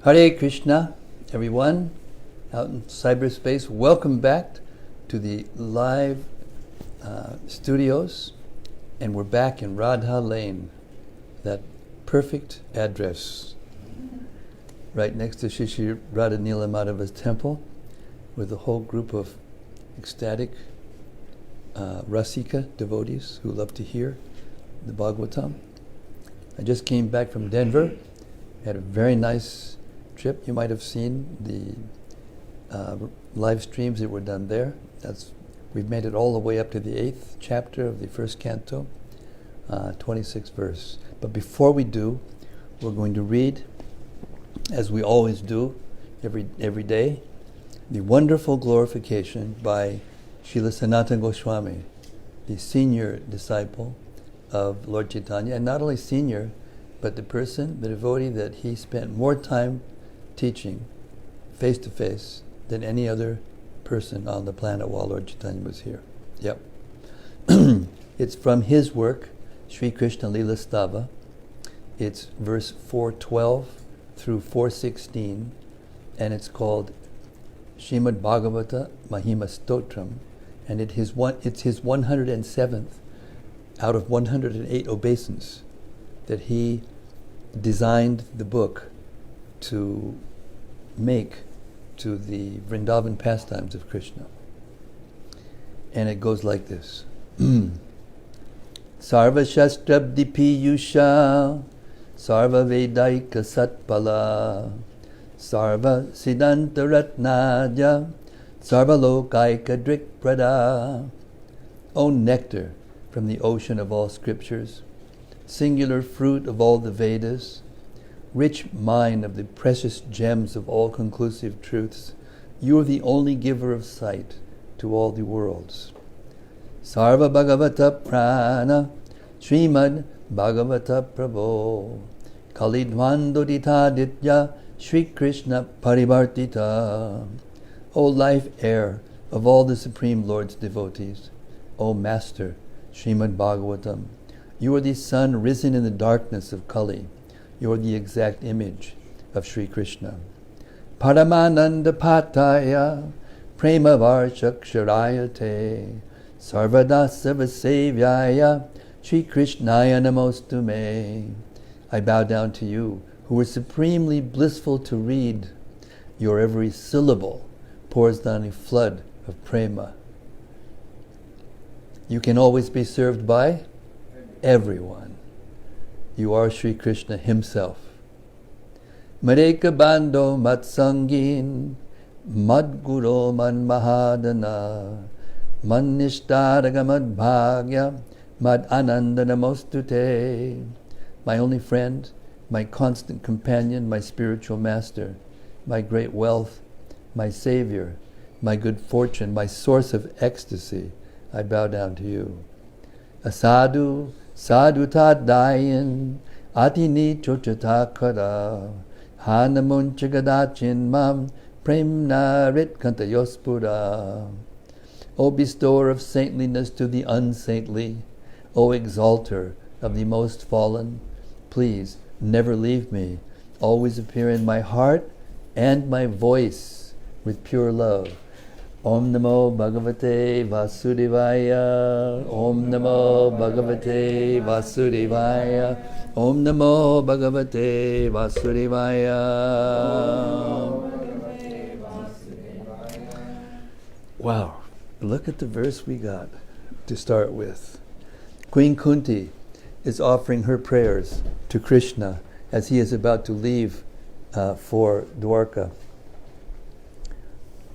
Hare Krishna, everyone out in cyberspace. Welcome back to the live studios, and we're back in Radha Lane, that perfect address, right next to Shri Radha Nila Madhava's temple, with a whole group of ecstatic Rasika devotees who love to hear the Bhagavatam. I just came back from Denver, had a very nice trip. You might have seen the live streams that were done there. We've made it all the way up to the 8th chapter of the first canto, 26th verse. But before we do, we're going to read, as we always do every day, the wonderful glorification by Srila Sanatana Goswami, the senior disciple of Lord Chaitanya, and not only senior, but the devotee that he spent more time teaching face to face than any other person on the planet while Lord Chaitanya was here. Yep. It's from his work, Sri Krishna Lila Stava. It's verse 412 through 416, and it's called Srimad-Bhagavata Mahima Stotram, and it's his 107th out of 108 obeisance that he designed the book to make to the Vrindavan pastimes of Krishna. And it goes like this. Sarva Shastrabdi Piyusha Sarva Vedaika Satpala Sarva Siddhanta Ratnaja Sarva Lokaika Drik Prada. O nectar from the ocean of all scriptures, singular fruit of all the Vedas, rich mine of the precious gems of all conclusive truths, you are the only giver of sight to all the worlds. Sarva Bhagavata Prana Srimad Bhagavata Prabho Kalidvandodita Ditya Shri Krishna Parivartita. O life air of all the Supreme Lord's devotees, O Master Srimad Bhagavatam, you are the sun risen in the darkness of Kali. You are the exact image of Sri Krishna. Paramananda Pataya Prema Varshaksharayate Sarvada Sarvasevyaya Shri Krishnaya Namostume. I bow down to you, who are supremely blissful to read. Your every syllable pours down a flood of prema. You can always be served by everyone. You are Sri Krishna himself. Mareka Bando Matsangin Madguro Man Mahadana Man Nishtaraga Mad Bhagya Mad Ananda Namostute. My only friend, my constant companion, my spiritual master, my great wealth, my savior, my good fortune, my source of ecstasy, I bow down to you. Asadu Sadhu Tadayan Atini Chochatakara Hanamunchagadachin Mam Premna Ritkanta Yospura. O bestower of saintliness to the unsaintly, O exalter of the most fallen, please never leave me. Always appear in my heart and my voice with pure love. Om Namo Bhagavate Vasudevaya. Om Namo Bhagavate Vasudevaya. Om Namo Bhagavate Vasudevaya. Wow, look at the verse we got to start with. Queen Kunti is offering her prayers to Krishna as he is about to leave for Dwarka.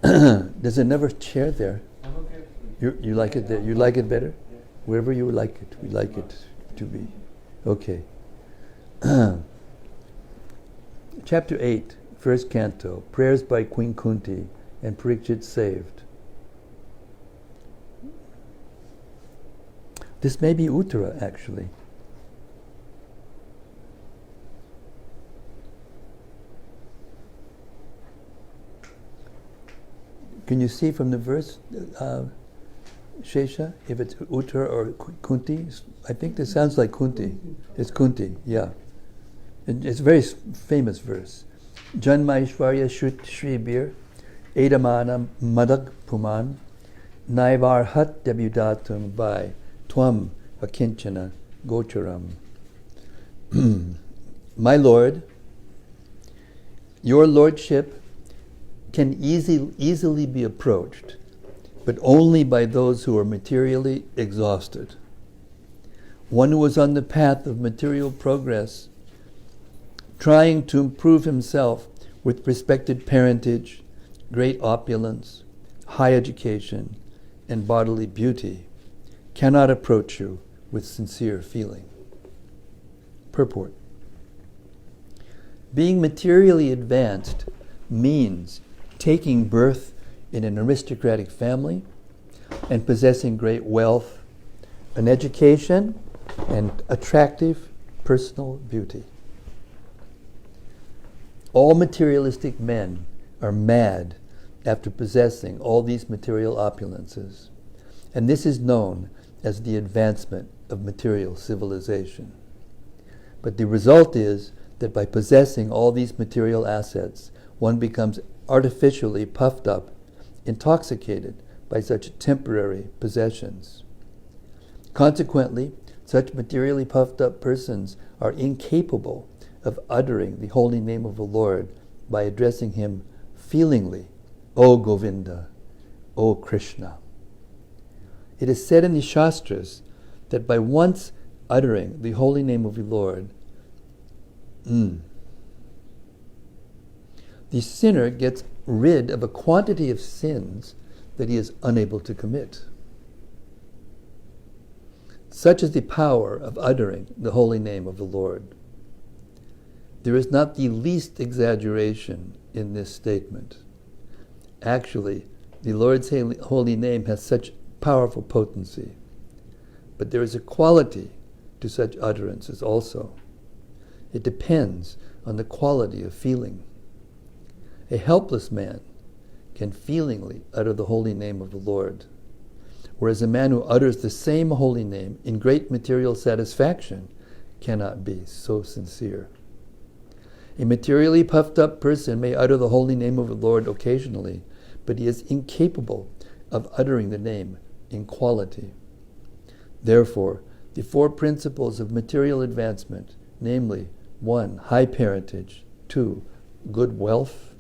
There's another chair there. I'm okay. You like it there? You like it better? Yeah. Wherever you like it, we like it to be. Okay. Chapter 8, first canto, prayers by Queen Kunti and Pariksit saved. This may be Uttara, actually. Can you see from the verse, Shesha, if it's Uttara or Kunti? I think this sounds like Kunti. It's Kunti, yeah. It's a very famous verse. Janmaishvarya Shribir Edamana Madak Puman Naivarhat Debudatum by Twam Akinchana Gocharam. My Lord, your lordship can easily be approached, but only by those who are materially exhausted. One who is on the path of material progress, trying to improve himself with respected parentage, great opulence, high education, and bodily beauty, cannot approach you with sincere feeling. Purport. Being materially advanced means taking birth in an aristocratic family and possessing great wealth, an education, and attractive personal beauty. All materialistic men are mad after possessing all these material opulences, and this is known as the advancement of material civilization. But the result is that by possessing all these material assets, one becomes artificially puffed up, intoxicated by such temporary possessions. Consequently, such materially puffed up persons are incapable of uttering the holy name of the Lord by addressing him feelingly, O Govinda, O Krishna. It is said in the Shastras that by once uttering the holy name of the Lord, the sinner gets rid of a quantity of sins that he is unable to commit. Such is the power of uttering the holy name of the Lord. There is not the least exaggeration in this statement. Actually, the Lord's holy name has such powerful potency. But there is a quality to such utterances also. It depends on the quality of feeling. A helpless man can feelingly utter the holy name of the Lord, whereas a man who utters the same holy name in great material satisfaction cannot be so sincere. A materially puffed up person may utter the holy name of the Lord occasionally, but he is incapable of uttering the name in quality. Therefore, the four principles of material advancement, namely 1. High parentage, 2. Good wealth,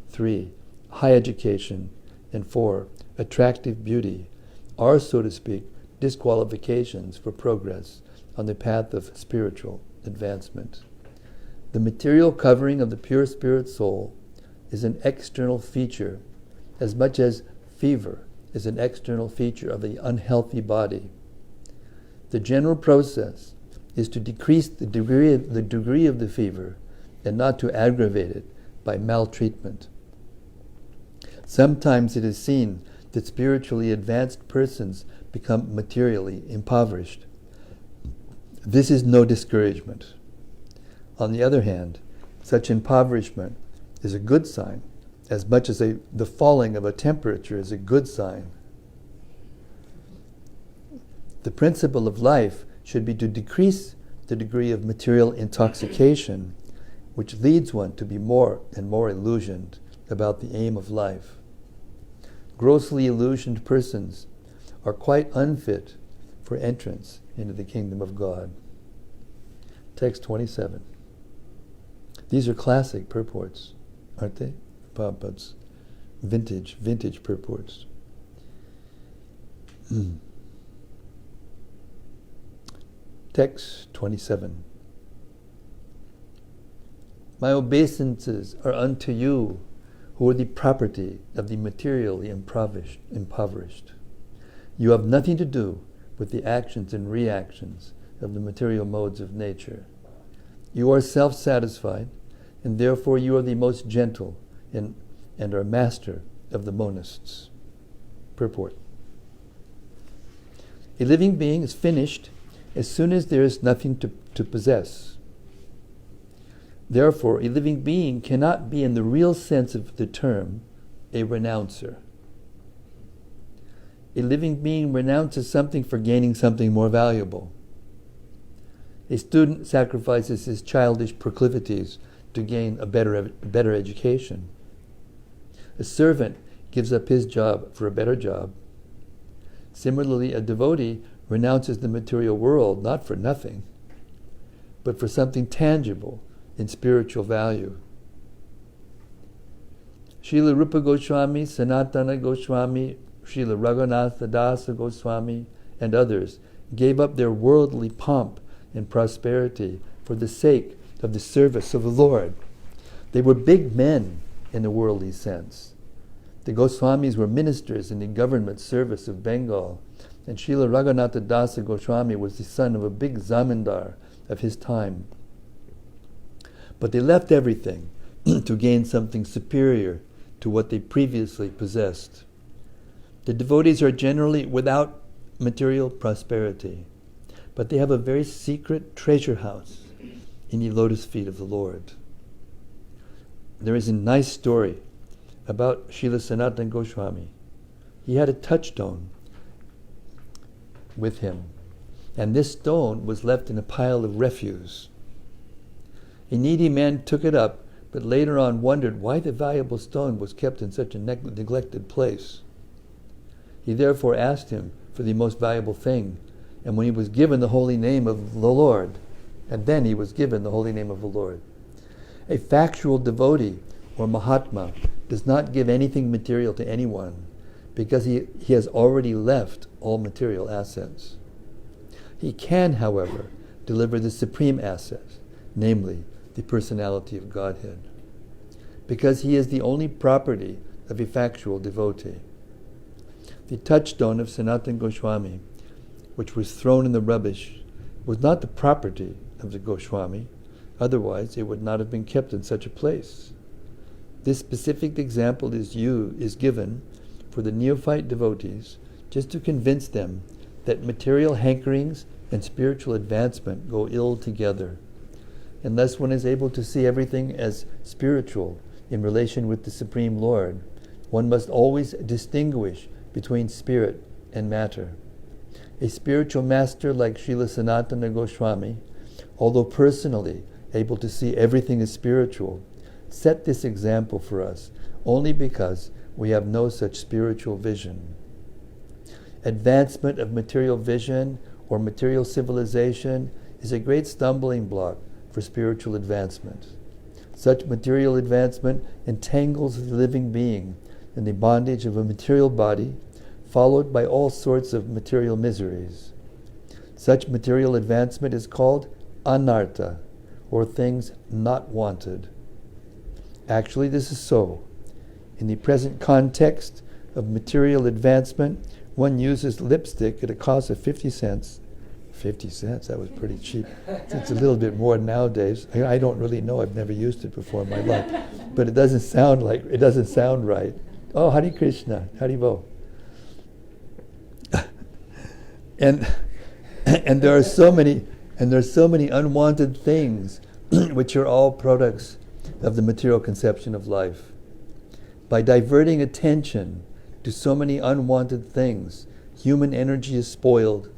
3. High education, and 4. Attractive beauty, are, so to speak, disqualifications for progress on the path of spiritual advancement. The material covering of the pure spirit soul is an external feature as much as fever is an external feature of the unhealthy body. The general process is to decrease the degree of the fever and not to aggravate it by maltreatment. Sometimes it is seen that spiritually advanced persons become materially impoverished. This is no discouragement. On the other hand, such impoverishment is a good sign, as much as the falling of a temperature is a good sign. The principle of life should be to decrease the degree of material intoxication, which leads one to be more and more illusioned about the aim of life. Grossly illusioned persons are quite unfit for entrance into the kingdom of God. Text 27. These are classic purports, aren't they? Prabhupada's vintage purports. Text 27. My obeisances are unto you, who are the property of the materially impoverished. You have nothing to do with the actions and reactions of the material modes of nature. You are self-satisfied, and therefore you are the most gentle and are master of the monists. Purport. A living being is finished as soon as there is nothing to possess. Therefore, a living being cannot be, in the real sense of the term, a renouncer. A living being renounces something for gaining something more valuable. A student sacrifices his childish proclivities to gain a better education. A servant gives up his job for a better job. Similarly, a devotee renounces the material world not for nothing, but for something tangible in spiritual value. Srila Rupa Goswami, Sanatana Goswami, Srila Raghunatha Dasa Goswami, and others gave up their worldly pomp and prosperity for the sake of the service of the Lord. They were big men in the worldly sense. The Goswamis were ministers in the government service of Bengal, and Srila Raghunatha Dasa Goswami was the son of a big zamindar of his time. But they left everything to gain something superior to what they previously possessed. The devotees are generally without material prosperity, but they have a very secret treasure house in the lotus feet of the Lord. There is a nice story about Srila Sanatana Goswami. He had a touchstone with him, and this stone was left in a pile of refuse. A needy man took it up, but later on wondered why the valuable stone was kept in such a neglected place. He therefore asked him for the most valuable thing, and when he was given the holy name of the Lord, and then he was given the holy name of the Lord. A factual devotee or Mahatma does not give anything material to anyone because he has already left all material assets. He can, however, deliver the supreme asset, namely the personality of Godhead, because he is the only property of a factual devotee. The touchstone of Sanatana Goswami, which was thrown in the rubbish, was not the property of the Goswami, otherwise it would not have been kept in such a place. This specific example is given for the neophyte devotees just to convince them that material hankerings and spiritual advancement go ill together. Unless one is able to see everything as spiritual in relation with the Supreme Lord, one must always distinguish between spirit and matter. A spiritual master like Srila Sanatana Goswami, although personally able to see everything as spiritual, set this example for us only because we have no such spiritual vision. Advancement of material vision or material civilization is a great stumbling block for spiritual advancement. Such material advancement entangles the living being in the bondage of a material body, followed by all sorts of material miseries. Such material advancement is called anartha, or things not wanted. Actually, this is so. In the present context of material advancement, one uses lipstick at a cost of 50 cents. 50 cents, that was pretty cheap. It's a little bit more nowadays. I don't really know, I've never used it before in my life. But it doesn't sound right. Oh, Hare Krishna, Haribo. And there are so many unwanted things which are all products of the material conception of life. By diverting attention to so many unwanted things, human energy is spoiled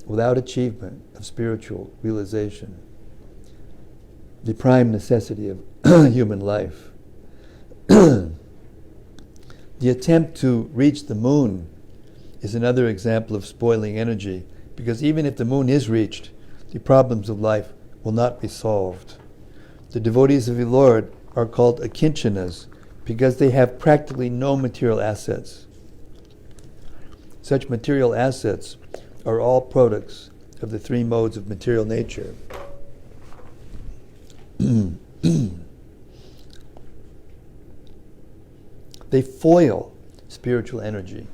without achievement of spiritual realization, the prime necessity of human life. The attempt to reach the moon is another example of spoiling energy, because even if the moon is reached, the problems of life will not be solved. The devotees of the Lord are called akinchanas because they have practically no material assets. Such material assets are all products of the three modes of material nature. They foil spiritual energy,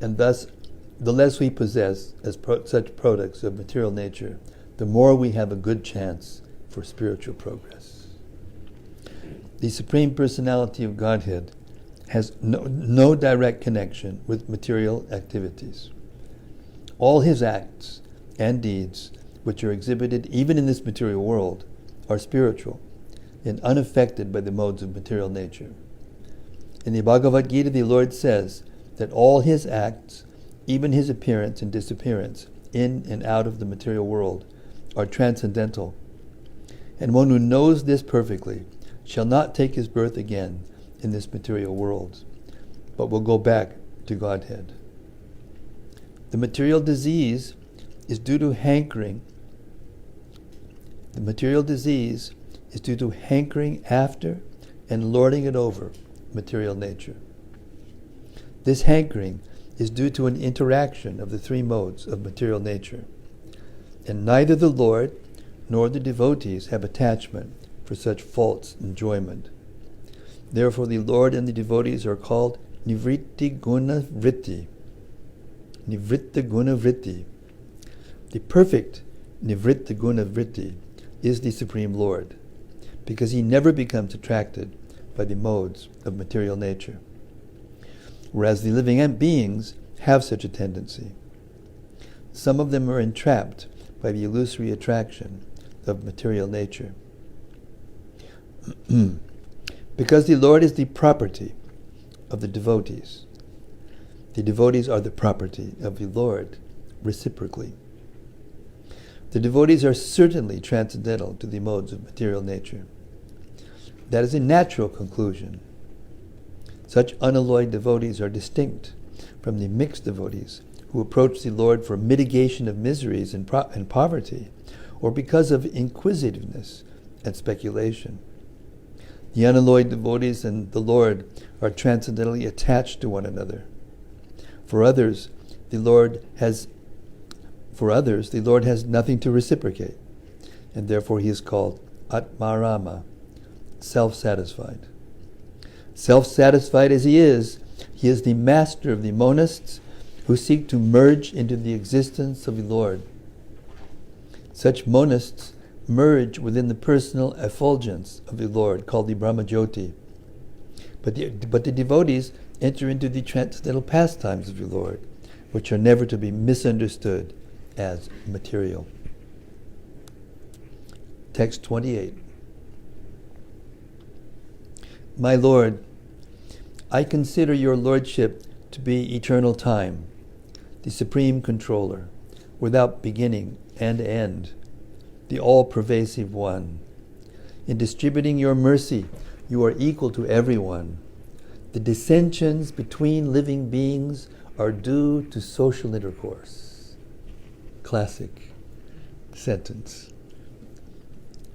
and thus the less we possess as such products of material nature, the more we have a good chance for spiritual progress. The Supreme Personality of Godhead has no direct connection with material activities. All his acts and deeds, which are exhibited even in this material world, are spiritual and unaffected by the modes of material nature. In the Bhagavad Gita, the Lord says that all his acts, even his appearance and disappearance in and out of the material world, are transcendental, And one who knows this perfectly shall not take his birth again in this material world, but will go back to Godhead. The material disease is due to hankering. The material disease is due to hankering after and lording it over material nature. This hankering is due to an interaction of the three modes of material nature, and neither the Lord nor the devotees have attachment for such false enjoyment. Therefore the Lord and the devotees are called Nivritti Guna Vritti. Nivritta Guna Vritti. The perfect Nivritta Guna Vritti is the Supreme Lord, because he never becomes attracted by the modes of material nature, whereas the living beings have such a tendency. Some of them are entrapped by the illusory attraction of material nature. Because the Lord is the property of the devotees, the devotees are the property of the Lord reciprocally. The devotees are certainly transcendental to the modes of material nature. That is a natural conclusion. Such unalloyed devotees are distinct from the mixed devotees who approach the Lord for mitigation of miseries and poverty, or because of inquisitiveness and speculation. The unalloyed devotees and the Lord are transcendentally attached to one another. For others, the Lord has nothing to reciprocate, and therefore he is called Atmarama, self-satisfied. Self-satisfied as he is the master of the monists who seek to merge into the existence of the Lord. Such monists merge within the personal effulgence of the Lord, called the Brahmajyoti. But the devotees enter into the transcendental pastimes of the Lord, which are never to be misunderstood as material. Text 28. My Lord, I consider your Lordship to be eternal time, the supreme controller, without beginning and end, the all-pervasive one. In distributing your mercy, you are equal to everyone. The dissensions between living beings are due to social intercourse. Classic sentence.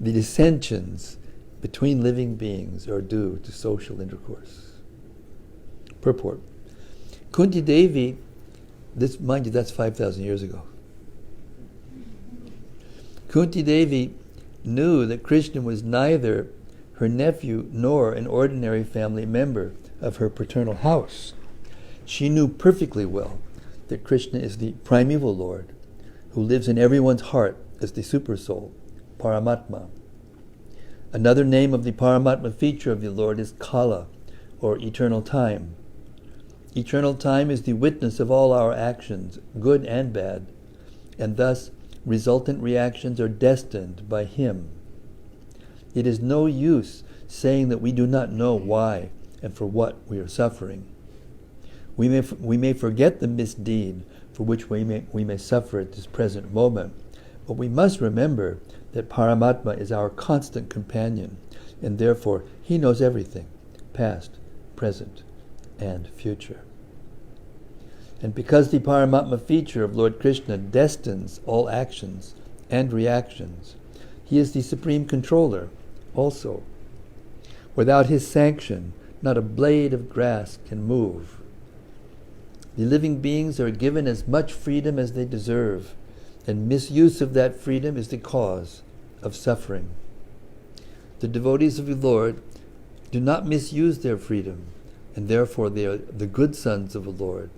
The dissensions between living beings are due to social intercourse. Purport. Kunti Devi, mind you, that's 5,000 years ago. Kunti Devi knew that Krishna was neither her nephew nor an ordinary family member of her paternal house. She knew perfectly well that Krishna is the primeval Lord who lives in everyone's heart as the Supersoul, Paramatma. Another name of the Paramatma feature of the Lord is Kala, or eternal time. Eternal time is the witness of all our actions, good and bad, and thus resultant reactions are destined by Him. It is no use saying that we do not know why and for what we are suffering. We may forget the misdeed for which we may suffer at this present moment, but we must remember that Paramatma is our constant companion, and therefore He knows everything, past, present, and future. And because the Paramatma feature of Lord Krishna destines all actions and reactions, He is the supreme controller also. Without His sanction, not a blade of grass can move. The living beings are given as much freedom as they deserve, and misuse of that freedom is the cause of suffering. The devotees of the Lord do not misuse their freedom, and therefore they are the good sons of the Lord.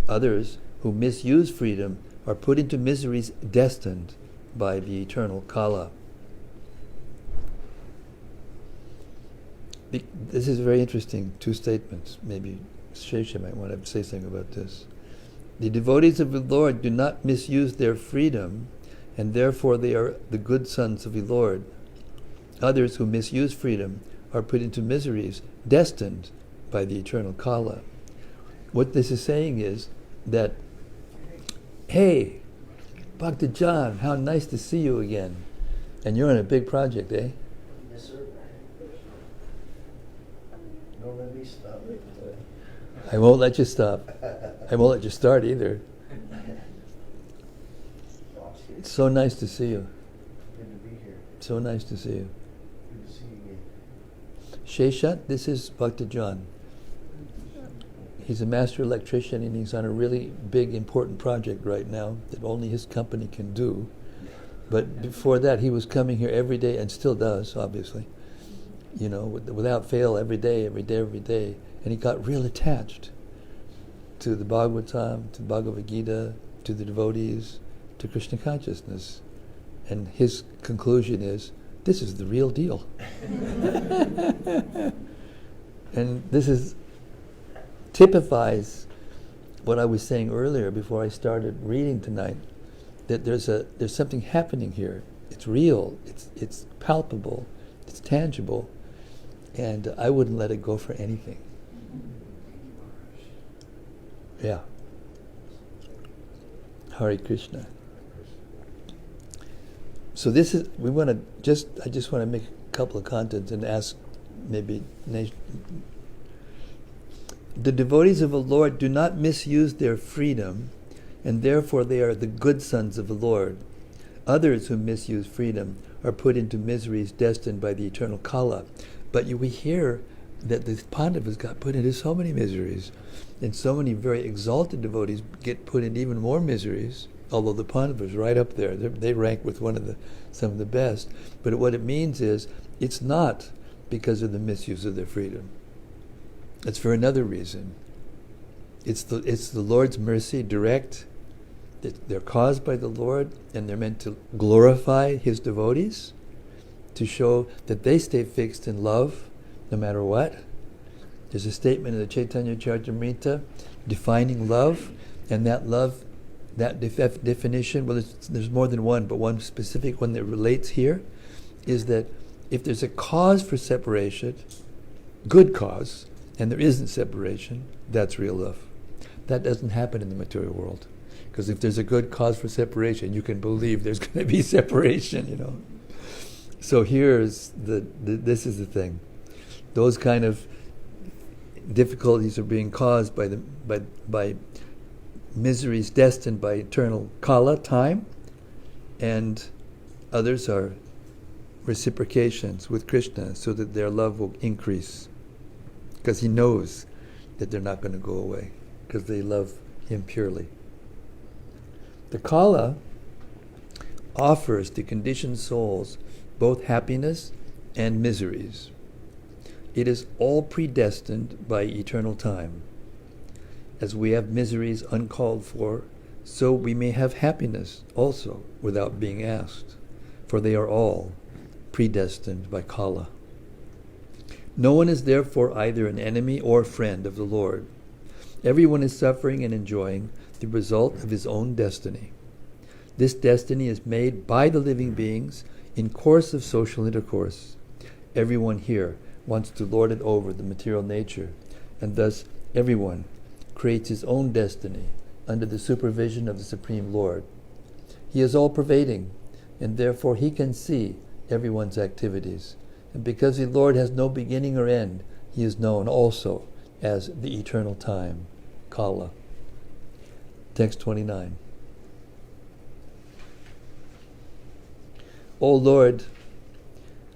Others who misuse freedom are put into miseries destined by the eternal Kala. This is very interesting, two statements. Maybe Shesha might want to say something about this. The devotees of the Lord do not misuse their freedom, and therefore they are the good sons of the Lord. Others who misuse freedom are put into miseries destined by the eternal Kala. What this is saying is that, hey, Bhakta John, how nice to see you again. And you're on a big project, eh? Yes, sir. Don't let me stop. I won't let you stop. I won't let you start either. It's so nice to see you. Good to be here. So nice to see you. Good to see you again. Sheshat, this is Bhakta John. He's a master electrician and he's on a really big, important project right now that only his company can do. But before that, he was coming here every day and still does, obviously. You know, without fail, every day. And he got real attached to the Bhagavatam, to the Bhagavad Gita, to the devotees, to Krishna consciousness. And his conclusion is, this is the real deal. And this typifies what I was saying earlier before I started reading tonight, that there's something happening here. It's real, it's palpable, it's tangible, and I wouldn't let it go for anything. Yeah. Hare Krishna. So this is, I just want to make a couple of contents and ask maybe, the devotees of the Lord do not misuse their freedom, and therefore they are the good sons of the Lord. Others who misuse freedom are put into miseries destined by the eternal Kala. But we hear that the Pandavas got put into so many miseries, and so many very exalted devotees get put in even more miseries, although the Pandavas are right up there. They rank with some of the best. But what it means is, it's not because of the misuse of their freedom. It's for another reason. It's the Lord's mercy, direct. They're caused by the Lord, and they're meant to glorify His devotees, to show that they stay fixed in love, no matter what. There's a statement in the Chaitanya Charitamrita defining love, and that love, that definition, well, there's more than one, but one specific one that relates here, is that if there's a cause for separation, good cause, and there isn't separation, that's real love. That doesn't happen in the material world. Because if there's a good cause for separation, you can believe there's going to be separation, you know. So here's this is the thing. Those kind of difficulties are being caused by miseries destined by eternal Kala, time, and others are reciprocations with Krishna so that their love will increase. Because he knows that they're not going to go away, because they love him purely. The Kala offers to conditioned souls both happiness and miseries. It is all predestined by eternal time. As we have miseries uncalled for, so we may have happiness also without being asked, for they are all predestined by Kala. No one is therefore either an enemy or friend of the Lord. Everyone is suffering and enjoying the result of his own destiny. This destiny is made by the living beings in course of social intercourse. Everyone here wants to lord it over the material nature, and thus everyone creates his own destiny under the supervision of the Supreme Lord. He is all-pervading, and therefore he can see everyone's activities. And because the Lord has no beginning or end, he is known also as the eternal time, Kala. Text 29. O Lord,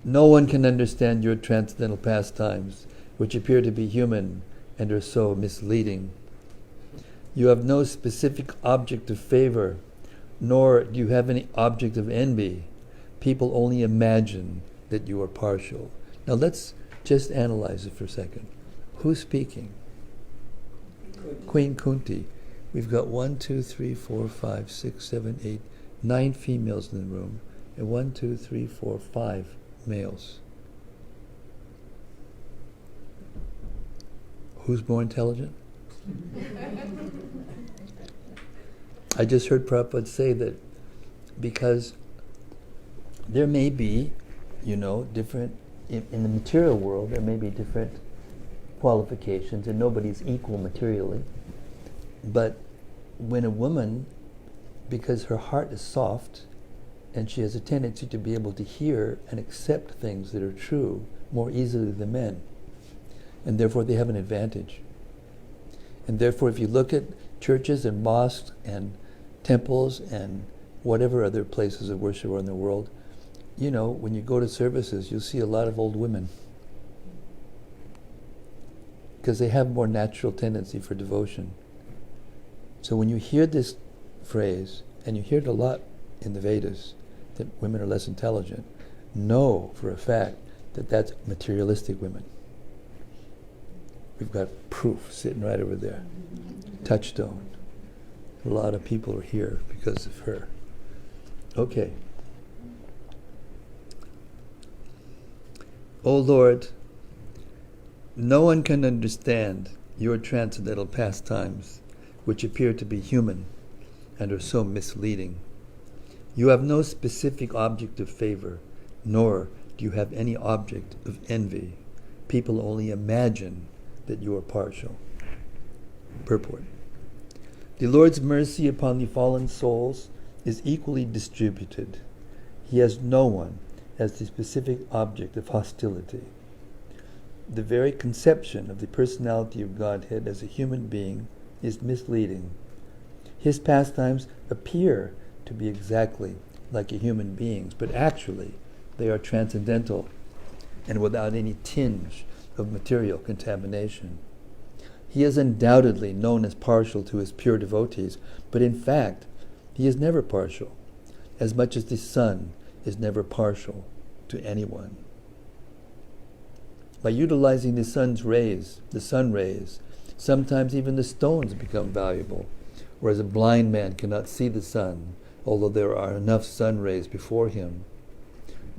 no one can understand your transcendental pastimes, which appear to be human and are so misleading. You have no specific object of favor, nor do you have any object of envy. People only imagine that you are partial. Now let's just analyze it for a second. Who's speaking? Queen Kunti. We've got 1, 2, 3, 4, 5, 6, 7, 8, 9 females in the room, and 1, 2, 3, 4, 5 males. Who's more intelligent? I just heard Prabhupada say that because there may be, different, in the material world, there may be different qualifications, and nobody's equal materially. But when a woman, because her heart is soft, and she has a tendency to be able to hear and accept things that are true more easily than men. And therefore they have an advantage. And therefore if you look at churches and mosques and temples and whatever other places of worship are in the world, you know, when you go to services, you'll see a lot of old women. Because they have more natural tendency for devotion. So when you hear this phrase, and you hear it a lot in the Vedas, that women are less intelligent, know for a fact that that's materialistic women. We've got proof sitting right over there. Touchstone. A lot of people are here because of her. Okay. O Lord, no one can understand your transcendental pastimes, which appear to be human and are so misleading. You have no specific object of favor, nor do you have any object of envy. People only imagine that you are partial. Purport. The Lord's mercy upon the fallen souls is equally distributed. He has no one as the specific object of hostility. The very conception of the personality of Godhead as a human being is misleading. His pastimes appear to be exactly like a human being's, but actually they are transcendental and without any tinge of material contamination. He is undoubtedly known as partial to his pure devotees, but in fact, he is never partial, as much as the sun is never partial to anyone. By utilizing the sun rays, sometimes even the stones become valuable, whereas a blind man cannot see the sun, although there are enough sun rays before him.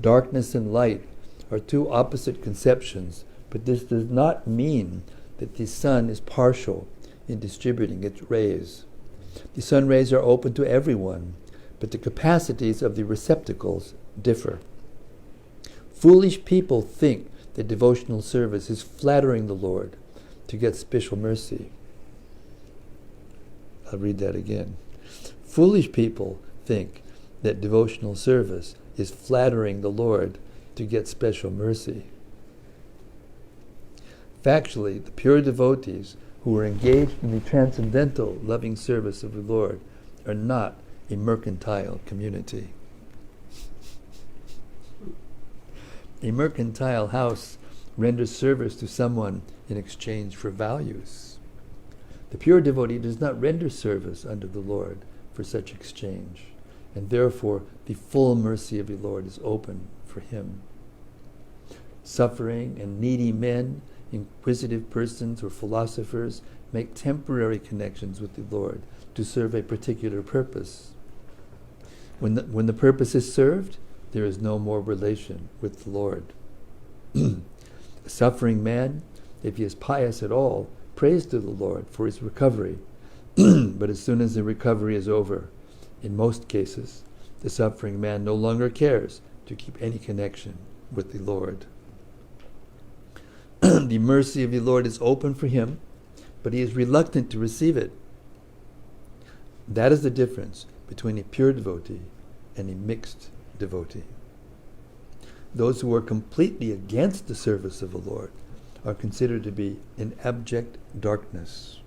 Darkness and light are two opposite conceptions, but this does not mean that the sun is partial in distributing its rays. The sun rays are open to everyone, but the capacities of the receptacles differ. Foolish people think that devotional service is flattering the Lord to get special mercy. I'll read that again. Foolish people think that devotional service is flattering the Lord to get special mercy. Factually, the pure devotees who are engaged in the transcendental loving service of the Lord are not a mercantile community. A mercantile house renders service to someone in exchange for values. The pure devotee does not render service unto the Lord for such exchange, and therefore the full mercy of the Lord is open for him. Suffering and needy men, inquisitive persons, or philosophers make temporary connections with the Lord to serve a particular purpose. When the purpose is served, there is no more relation with the Lord. A suffering man, if he is pious at all, prays to the Lord for his recovery. But as soon as the recovery is over, in most cases, the suffering man no longer cares to keep any connection with the Lord. The mercy of the Lord is open for him, but he is reluctant to receive it. That is the difference between a pure devotee and a mixed devotee. Those who are completely against the service of the Lord are considered to be in abject darkness.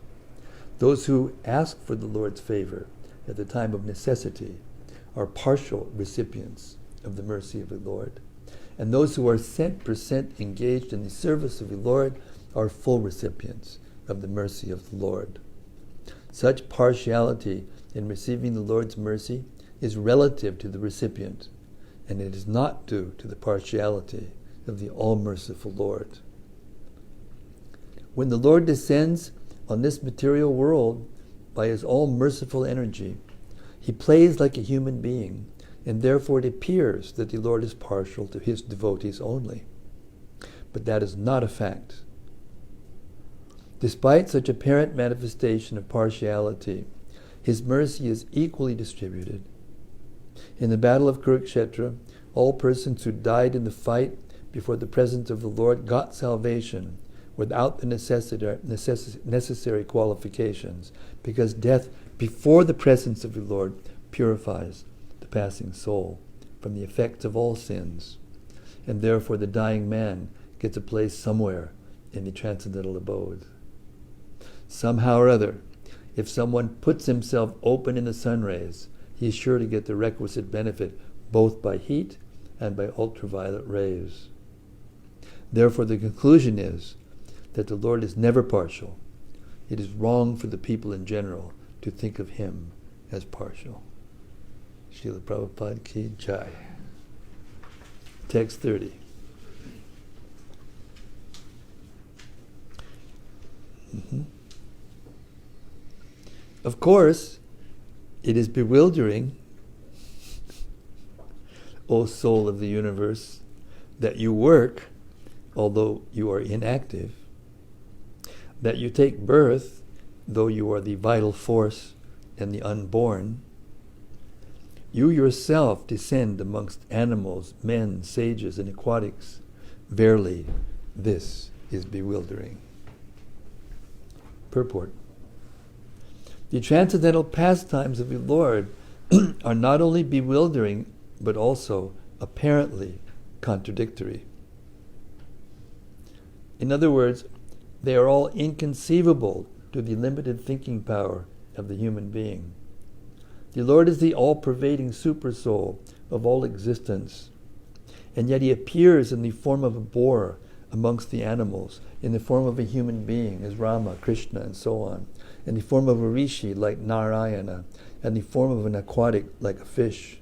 Those who ask for the Lord's favor at the time of necessity are partial recipients of the mercy of the Lord. And those who are 100% engaged in the service of the Lord are full recipients of the mercy of the Lord. Such partiality in receiving the Lord's mercy is relative to the recipient, and it is not due to the partiality of the all-merciful Lord. When the Lord descends on this material world by his all-merciful energy, he plays like a human being, and therefore it appears that the Lord is partial to his devotees only. But that is not a fact. Despite such apparent manifestation of partiality, his mercy is equally distributed. In the battle of Kurukshetra, all persons who died in the fight before the presence of the Lord got salvation without the necessary qualifications, because death before the presence of the Lord purifies the passing soul from the effects of all sins, and therefore the dying man gets a place somewhere in the transcendental abode. Somehow or other, if someone puts himself open in the sun rays, he is sure to get the requisite benefit both by heat and by ultraviolet rays. Therefore, the conclusion is that the Lord is never partial. It is wrong for the people in general to think of him as partial. Srila Prabhupada ki jai. Text 30. Of course, it is bewildering, O soul of the universe, that you work, although you are inactive, that you take birth, though you are the vital force and the unborn. You yourself descend amongst animals, men, sages, and aquatics. Verily, this is bewildering. Purport. The transcendental pastimes of the Lord are not only bewildering, but also apparently contradictory. In other words, they are all inconceivable to the limited thinking power of the human being. The Lord is the all-pervading supersoul of all existence, and yet he appears in the form of a boar amongst the animals, in the form of a human being as Rama, Krishna, and so on, in the form of a rishi like Narayana, and the form of an aquatic like a fish.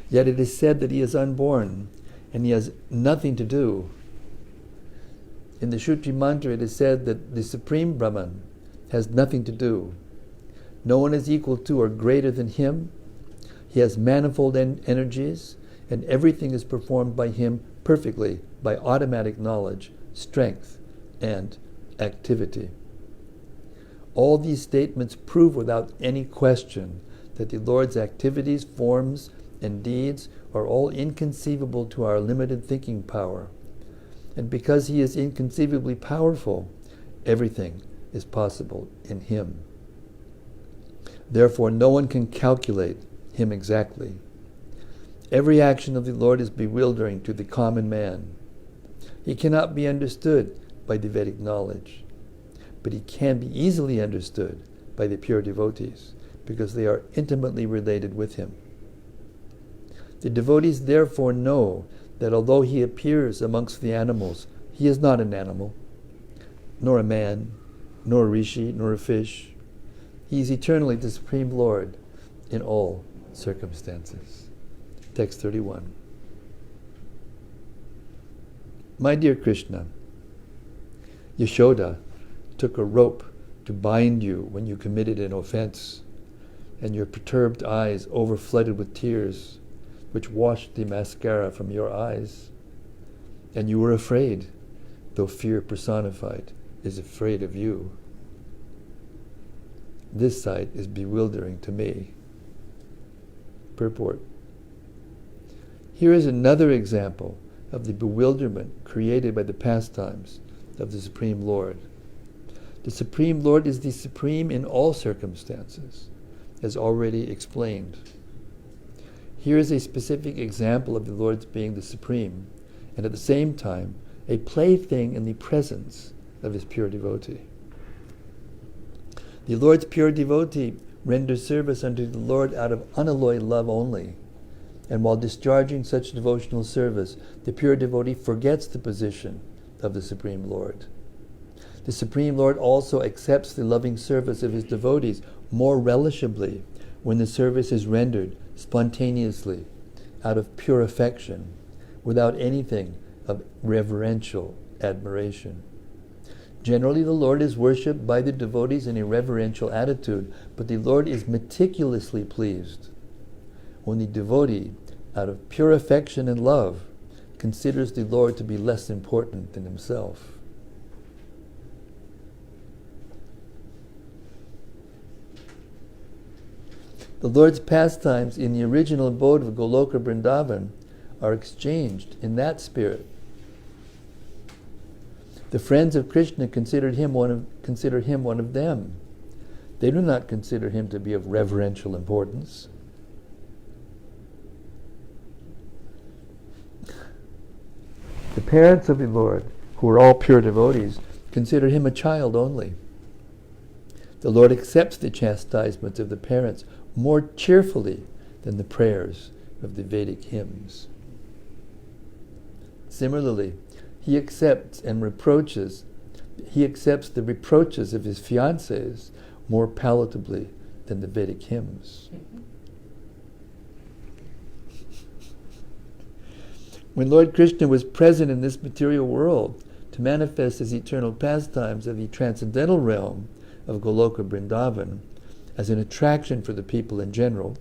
Yet it is said that he is unborn, and he has nothing to do. In the Shruti mantra it is said that the Supreme Brahman has nothing to do. No one is equal to or greater than him. He has manifold energies, and everything is performed by him perfectly by automatic knowledge, strength, and activity. All these statements prove without any question that the Lord's activities, forms, and deeds are all inconceivable to our limited thinking power. And because he is inconceivably powerful, everything is possible in him. Therefore, no one can calculate him exactly. Every action of the Lord is bewildering to the common man. He cannot be understood by the Vedic knowledge, but he can be easily understood by the pure devotees, because they are intimately related with him. The devotees therefore know that although he appears amongst the animals, he is not an animal, nor a man, nor a rishi, nor a fish. He is eternally the Supreme Lord in all circumstances. Text 31. My dear Krishna, Yashoda took a rope to bind you when you committed an offense, and your perturbed eyes overflooded with tears, which washed the mascara from your eyes. And you were afraid, though fear personified is afraid of you. This sight is bewildering to me. Purport. Here is another example of the bewilderment created by the pastimes of the Supreme Lord. The Supreme Lord is the supreme in all circumstances, as already explained. Here is a specific example of the Lord's being the supreme, and at the same time, a plaything in the presence of his pure devotee. The Lord's pure devotee renders service unto the Lord out of unalloyed love only, and while discharging such devotional service, the pure devotee forgets the position of the Supreme Lord. The Supreme Lord also accepts the loving service of his devotees more relishably when the service is rendered spontaneously, out of pure affection, without anything of reverential admiration. Generally, the Lord is worshipped by the devotees in a reverential attitude, but the Lord is meticulously pleased when the devotee, out of pure affection and love, considers the Lord to be less important than himself. The Lord's pastimes in the original abode of Goloka Vrindavan are exchanged in that spirit. The friends of Krishna consider him one of them. They do not consider him to be of reverential importance. parents of the Lord, who were all pure devotees, considered him a child only. The Lord accepts the chastisement of the parents more cheerfully than the prayers of the Vedic hymns. Similarly, he accepts the reproaches of his fiancées more palatably than the Vedic hymns. When Lord Krishna was present in this material world to manifest his eternal pastimes of the transcendental realm of Goloka Vrindavan as an attraction for the people in general,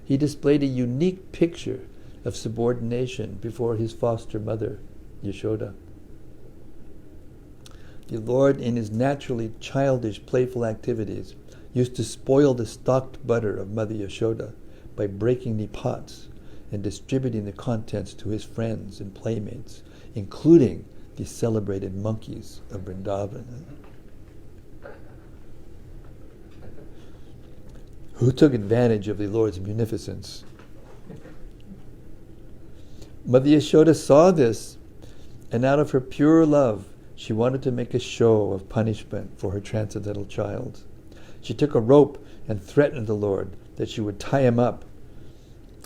he displayed a unique picture of subordination before his foster mother, Yashoda. The Lord, in his naturally childish, playful activities, used to spoil the stocked butter of Mother Yashoda by breaking the pots and distributing the contents to his friends and playmates, including the celebrated monkeys of Vrindavan, who took advantage of the Lord's munificence. Mother Yashoda saw this, and out of her pure love, she wanted to make a show of punishment for her transcendental child. She took a rope and threatened the Lord that she would tie him up,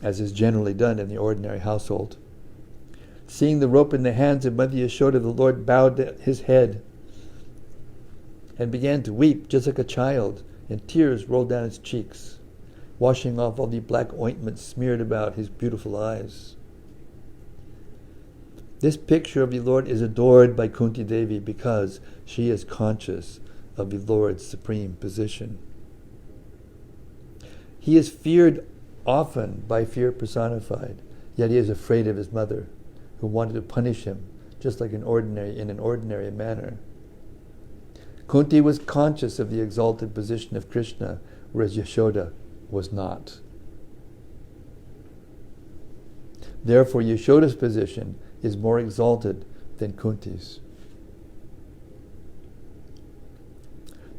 as is generally done in the ordinary household. Seeing the rope in the hands of Mother Yashoda, the Lord bowed his head and began to weep just like a child, and tears rolled down his cheeks, washing off all the black ointment smeared about his beautiful eyes. This picture of the Lord is adored by Kunti Devi because she is conscious of the Lord's supreme position. He is feared often by fear personified, yet he is afraid of his mother, who wanted to punish him just like in an ordinary manner. Kunti was conscious of the exalted position of Krishna, whereas Yashoda was not. Therefore, Yashoda's position is more exalted than Kunti's.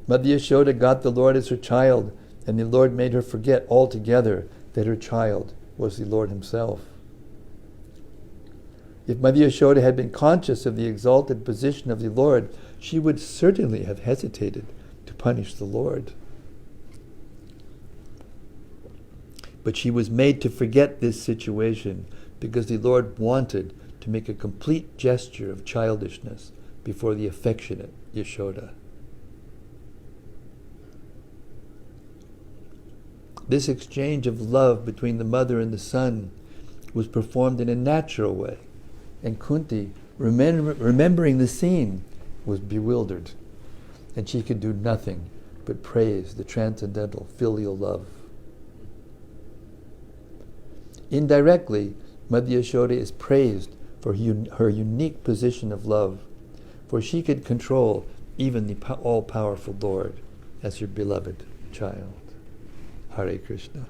Mother Yashoda got the Lord as her child, and the Lord made her forget altogether that her child was the Lord himself. If Mother Yashoda had been conscious of the exalted position of the Lord, she would certainly have hesitated to punish the Lord. But she was made to forget this situation because the Lord wanted to make a complete gesture of childishness before the affectionate Yashoda. This exchange of love between the mother and the son was performed in a natural way, and Kunti, remembering the scene, was bewildered, and she could do nothing but praise the transcendental filial love. Indirectly, Mother Yashoda is praised for her unique position of love, for she could control even the all-powerful Lord as her beloved child. Hare Krishna.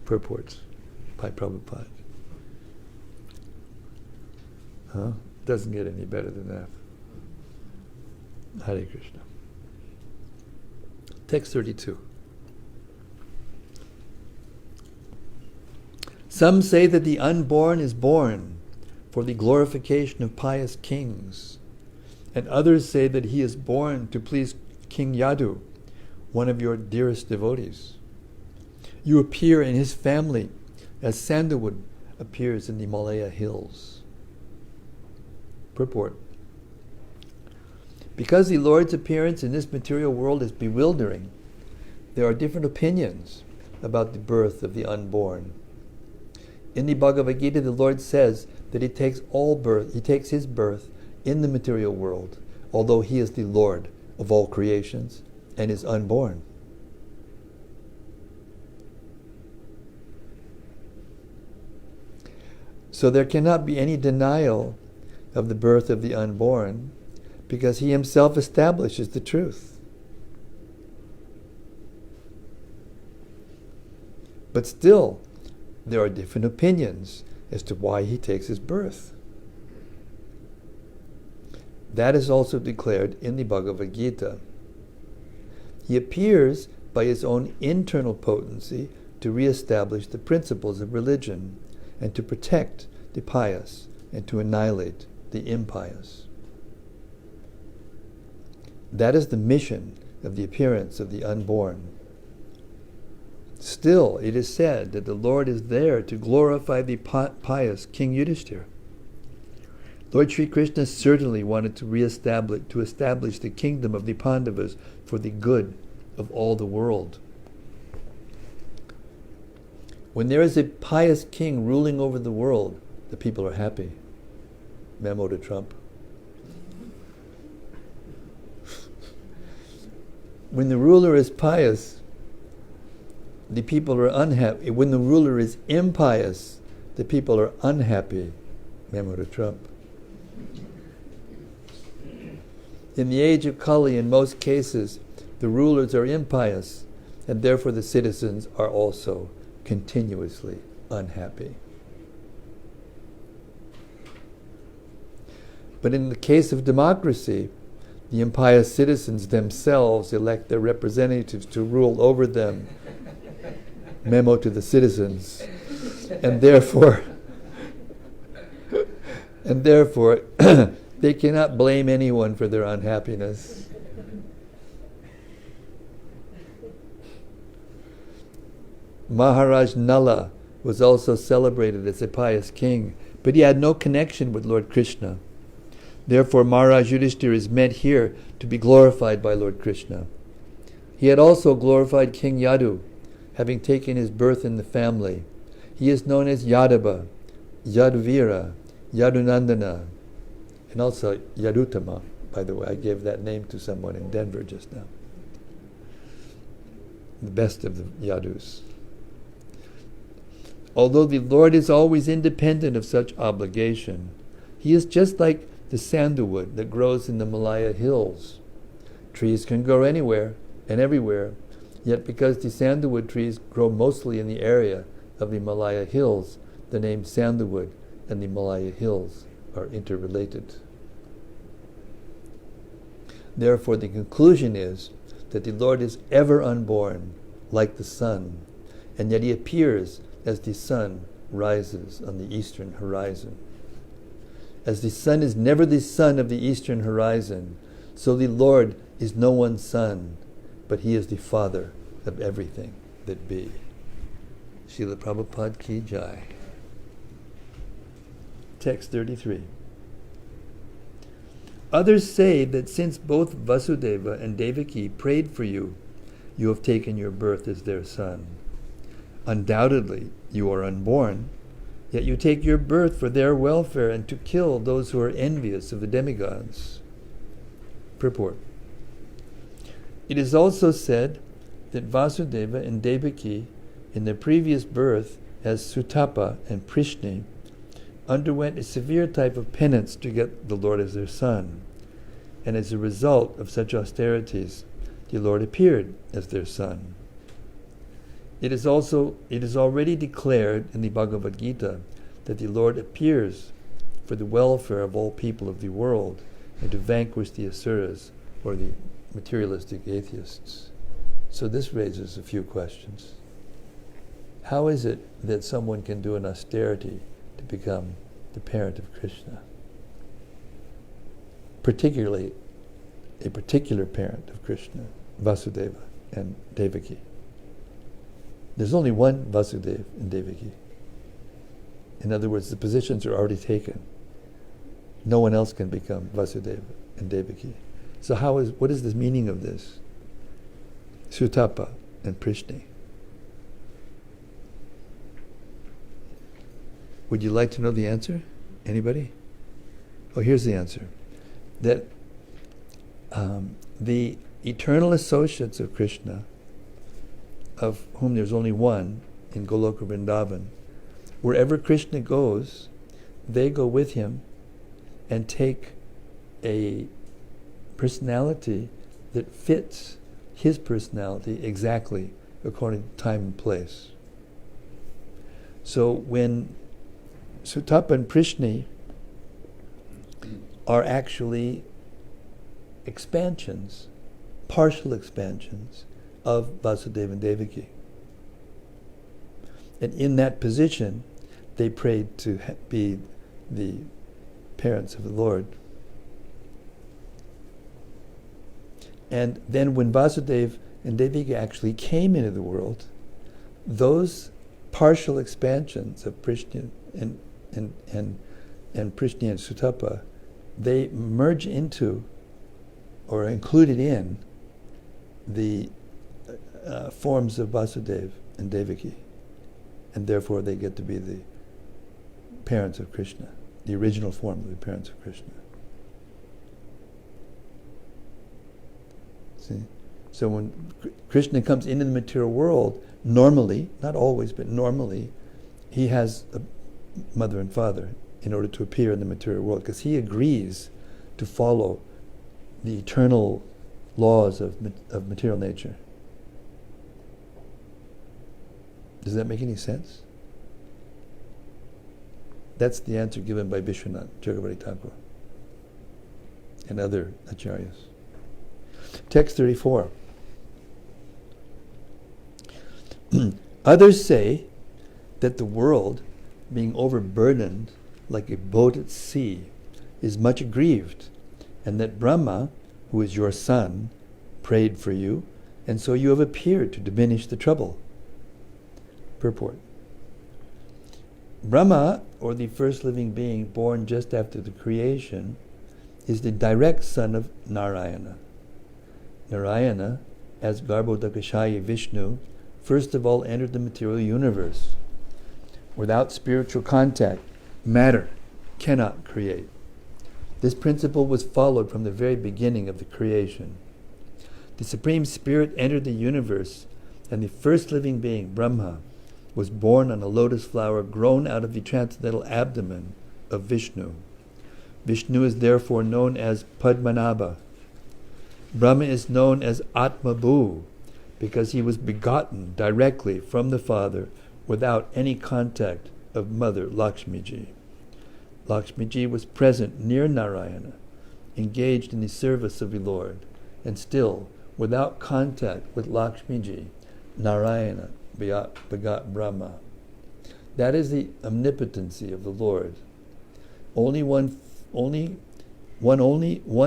Purports by Prabhupada. Doesn't get any better than that. Hare Krishna. Text 32. Some say that the unborn is born for the glorification of pious kings, and others say that he is born to please King Yadu, one of your dearest devotees. You appear in his family as sandalwood appears in the Himalaya hills. Purport. Because the Lord's appearance in this material world is bewildering, there are different opinions about the birth of the unborn. In the Bhagavad Gita, the Lord says that he takes his birth in the material world, although he is the Lord of all creations and is unborn. So there cannot be any denial of the birth of the unborn, because he himself establishes the truth. But still, there are different opinions as to why he takes his birth. That is also declared in the Bhagavad Gita. He appears by his own internal potency to re-establish the principles of religion and to protect the pious and to annihilate the impious. That is the mission of the appearance of the unborn. Still, it is said that the Lord is there to glorify the pious King Yudhishthira. Lord Sri Krishna certainly wanted to establish the kingdom of the Pandavas for the good of all the world. When there is a pious king ruling over the world, the people are happy. Memo to Trump. When the ruler is pious, the people are unhappy. When the ruler is impious, the people are unhappy. Memo to Trump. In the age of Kali, in most cases, the rulers are impious, and therefore the citizens are also continuously unhappy. But in the case of democracy, the impious citizens themselves elect their representatives to rule over them. Memo to the citizens. And therefore, they cannot blame anyone for their unhappiness. Maharaj Nala was also celebrated as a pious king, but he had no connection with Lord Krishna. Therefore, Maharaj Yudhishthira is meant here to be glorified by Lord Krishna. He had also glorified King Yadu, having taken his birth in the family. He is known as Yadava, Yaduvira, Yadunandana, and also Yadutama. By the way, I gave that name to someone in Denver just now. The best of the Yadus. Although the Lord is always independent of such obligation, he is just like the sandalwood that grows in the Malaya hills. Trees can grow anywhere and everywhere, yet because the sandalwood trees grow mostly in the area of the Malaya hills, the name sandalwood and the Malaya hills are interrelated. Therefore, the conclusion is that the Lord is ever unborn, like the sun, and yet he appears as the sun rises on the eastern horizon. As the sun is never the sun of the eastern horizon, so the Lord is no one's son, but he is the Father of everything that be. Srila Prabhupada Ki Jai. Text 33. Others say that since both Vasudeva and Devaki prayed for you, you have taken your birth as their son. Undoubtedly, you are unborn, yet you take your birth for their welfare and to kill those who are envious of the demigods. Purport. It is also said that Vasudeva and Devaki, in their previous birth as Sutapa and Prishni, underwent a severe type of penance to get the Lord as their son, and as a result of such austerities, the Lord appeared as their son. It is already declared in the Bhagavad Gita that the Lord appears for the welfare of all people of the world and to vanquish the asuras, or the materialistic atheists. So this raises a few questions. How is it that someone can do an austerity to become the parent of Krishna? Particularly a particular parent of Krishna, Vasudeva and Devaki. There's only one Vasudeva and Devaki. In other words, the positions are already taken. No one else can become Vasudeva and Devaki. So what is the meaning of this? Sutapa and Prishni. Would you like to know the answer? Anybody? Oh, here's the answer. That the eternal associates of Krishna, of whom there's only one in Goloka Vrindavan, wherever Krishna goes, they go with him and take a personality that fits his personality exactly according to time and place. So when Sutapa and Prishni are actually expansions, partial expansions of Vasudeva and Devaki. And in that position, they prayed to be the parents of the Lord. And then when Vasudeva and Devaki actually came into the world, those partial expansions of Prishna and Prishna and Sutapa, they merge into or are included in the forms of Vasudeva and Devaki, and therefore they get to be the parents of Krishna, the original form of the parents of Krishna. See? So when Krishna comes into the material world, normally, not always, but normally, he has a mother and father in order to appear in the material world, because he agrees to follow the eternal laws of material nature. Does that make any sense? That's the answer given by Vishwanath Chakravarti Thakur and other acharyas. Text 34. Others say that the world, being overburdened like a boat at sea, is much aggrieved, and that Brahma, who is your son, prayed for you, and so you have appeared to diminish the trouble. Purport. Brahma, or the first living being born just after the creation, is the direct son of Narayana. Narayana, as Garbhodakashayi Vishnu, first of all entered the material universe. Without spiritual contact, matter cannot create. This principle was followed from the very beginning of the creation. The Supreme Spirit entered the universe, and the first living being, Brahma, was born on a lotus flower grown out of the transcendental abdomen of Vishnu. Vishnu is therefore known as Padmanabha. Brahma is known as Atmabhu because he was begotten directly from the Father without any contact of Mother Lakshmiji. Lakshmiji was present near Narayana, engaged in the service of the Lord, and still, without contact with Lakshmiji, Narayana begot Brahma. That is the omnipotency of the Lord. One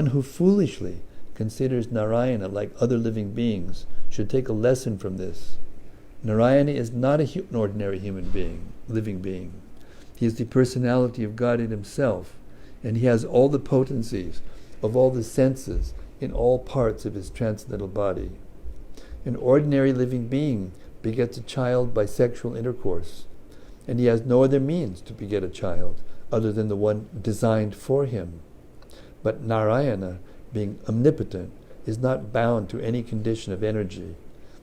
who foolishly considers Narayana like other living beings should take a lesson from this. Narayana is not an ordinary human being, living being. He is the personality of God in himself, and he has all the potencies of all the senses in all parts of his transcendental body. An ordinary living being begets a child by sexual intercourse, and he has no other means to beget a child other than the one designed for him. But Narayana, being omnipotent, is not bound to any condition of energy.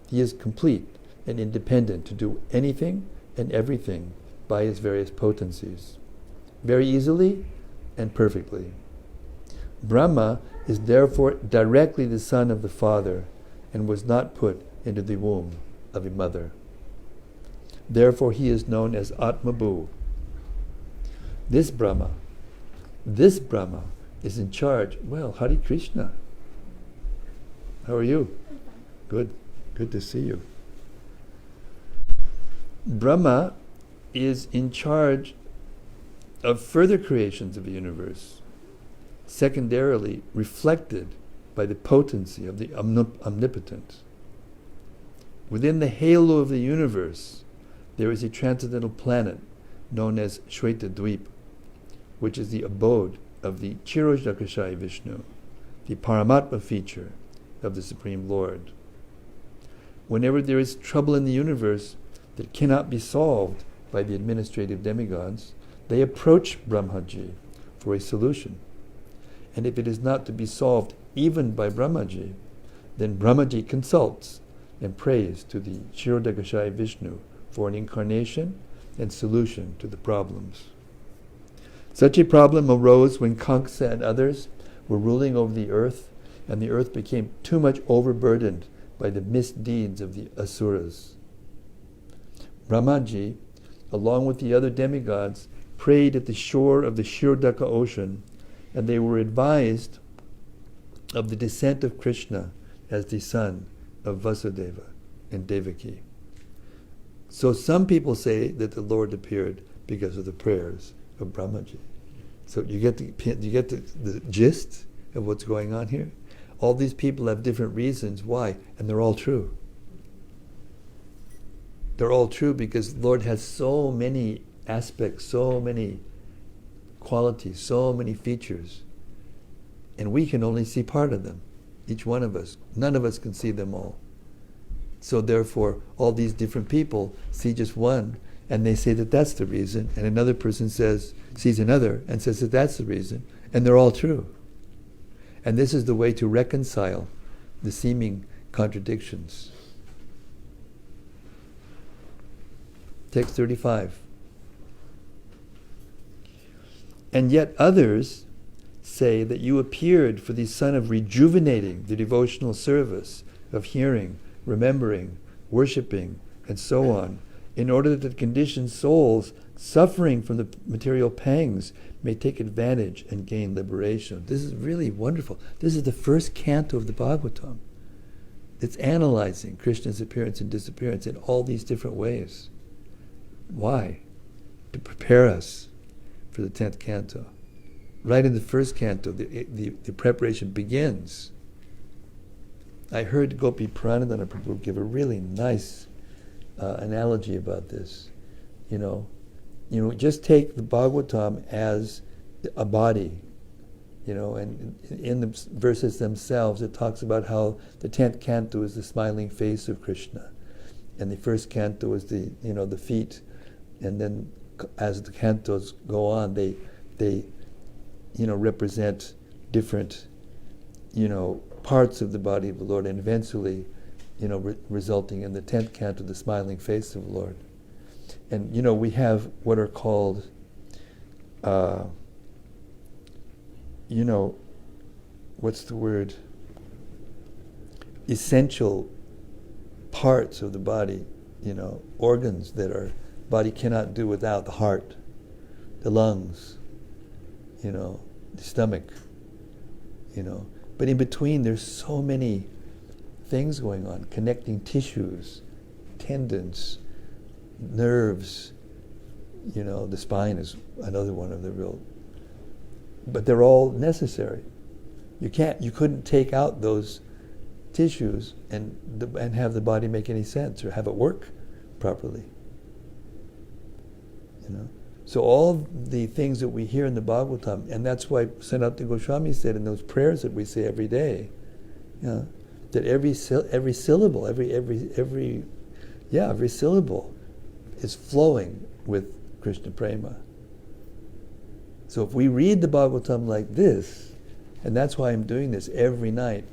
He is complete and independent to do anything and everything by his various potencies, very easily and perfectly. Brahma is therefore directly the son of the Father and was not put into the womb of a mother. Therefore he is known as Atmabhu. This Brahma is in charge. Well, Hare Krishna. How are you? Good. Good to see you. Brahma is in charge of further creations of the universe, secondarily reflected by the potency of the omnipotent. Within the halo of the universe, there is a transcendental planet known as Shweta-dweep, which is the abode of the Kshirodakashayi Vishnu, the Paramatma feature of the Supreme Lord. Whenever there is trouble in the universe that cannot be solved by the administrative demigods, they approach Brahmaji for a solution. And if it is not to be solved even by Brahmaji, then Brahmaji consults and prays to the Kshirodakashayi Vishnu for an incarnation and solution to the problems. Such a problem arose when Kamsa and others were ruling over the earth, and the earth became too much overburdened by the misdeeds of the asuras. Brahmaji, along with the other demigods, prayed at the shore of the Kshirodaka ocean, and they were advised of the descent of Krishna as the son of Vasudeva and Devaki. So some people say that the Lord appeared because of the prayers of Brahmaji. So you get the gist of what's going on here? All these people have different reasons why, and they're all true. They're all true because the Lord has so many aspects, so many qualities, so many features, and we can only see part of them, each one of us. None of us can see them all. So therefore, all these different people see just one, and they say that that's the reason, and another person sees another, and says that that's the reason, and they're all true. And this is the way to reconcile the seeming contradictions. Text 35. And yet others say that you appeared for the son of rejuvenating the devotional service of hearing, remembering, worshipping, and so on, in order that the conditioned souls suffering from the material pangs may take advantage and gain liberation. This is really wonderful. This is the first canto of the Bhagavatam. It's analyzing Krishna's appearance and disappearance in all these different ways. Why? To prepare us for the 10th canto. Right in the first canto, the preparation begins. I heard Gopi Pranadana Prabhu give a really nice analogy about this. You know, just take the Bhagavatam as a body, and in the verses themselves it talks about how the 10th canto is the smiling face of Krishna, and the first canto is the feet, and then as the cantos go on, they represent different, parts of the body of the Lord, and eventually, resulting in the 10th canto, the smiling face of the Lord. And, we have what are called, what's the word? Essential parts of the body, organs that our body cannot do without: the heart, the lungs, the stomach, But in between, there's so many things going on, connecting tissues, tendons, nerves, the spine is another one of the real, but they're all necessary. You couldn't take out those tissues and have the body make any sense or have it work properly. So all the things that we hear in the Bhagavatam, and that's why Sanatana Goswami said in those prayers that we say every day, that every syllable, every syllable is flowing with Krishna Prema. So if we read the Bhagavatam like this, and that's why I'm doing this every night,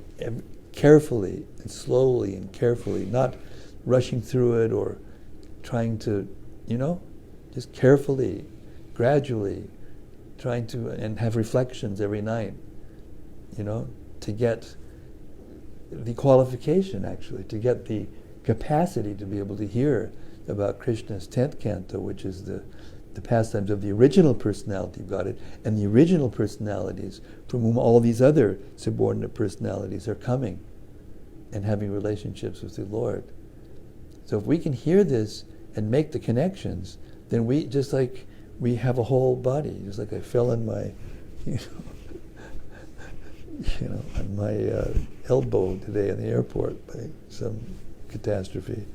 carefully and slowly and carefully, not rushing through it or trying to, just carefully, gradually, trying to, and have reflections every night, to get the qualification, actually, to get the capacity to be able to hear about Krishna's 10th canto, which is the pastimes of the original personality of Godhead, and the original personalities from whom all these other subordinate personalities are coming and having relationships with the Lord. So if we can hear this and make the connections, then we, just like we have a whole body, just like I fell on my, on my elbow today in the airport by some catastrophe,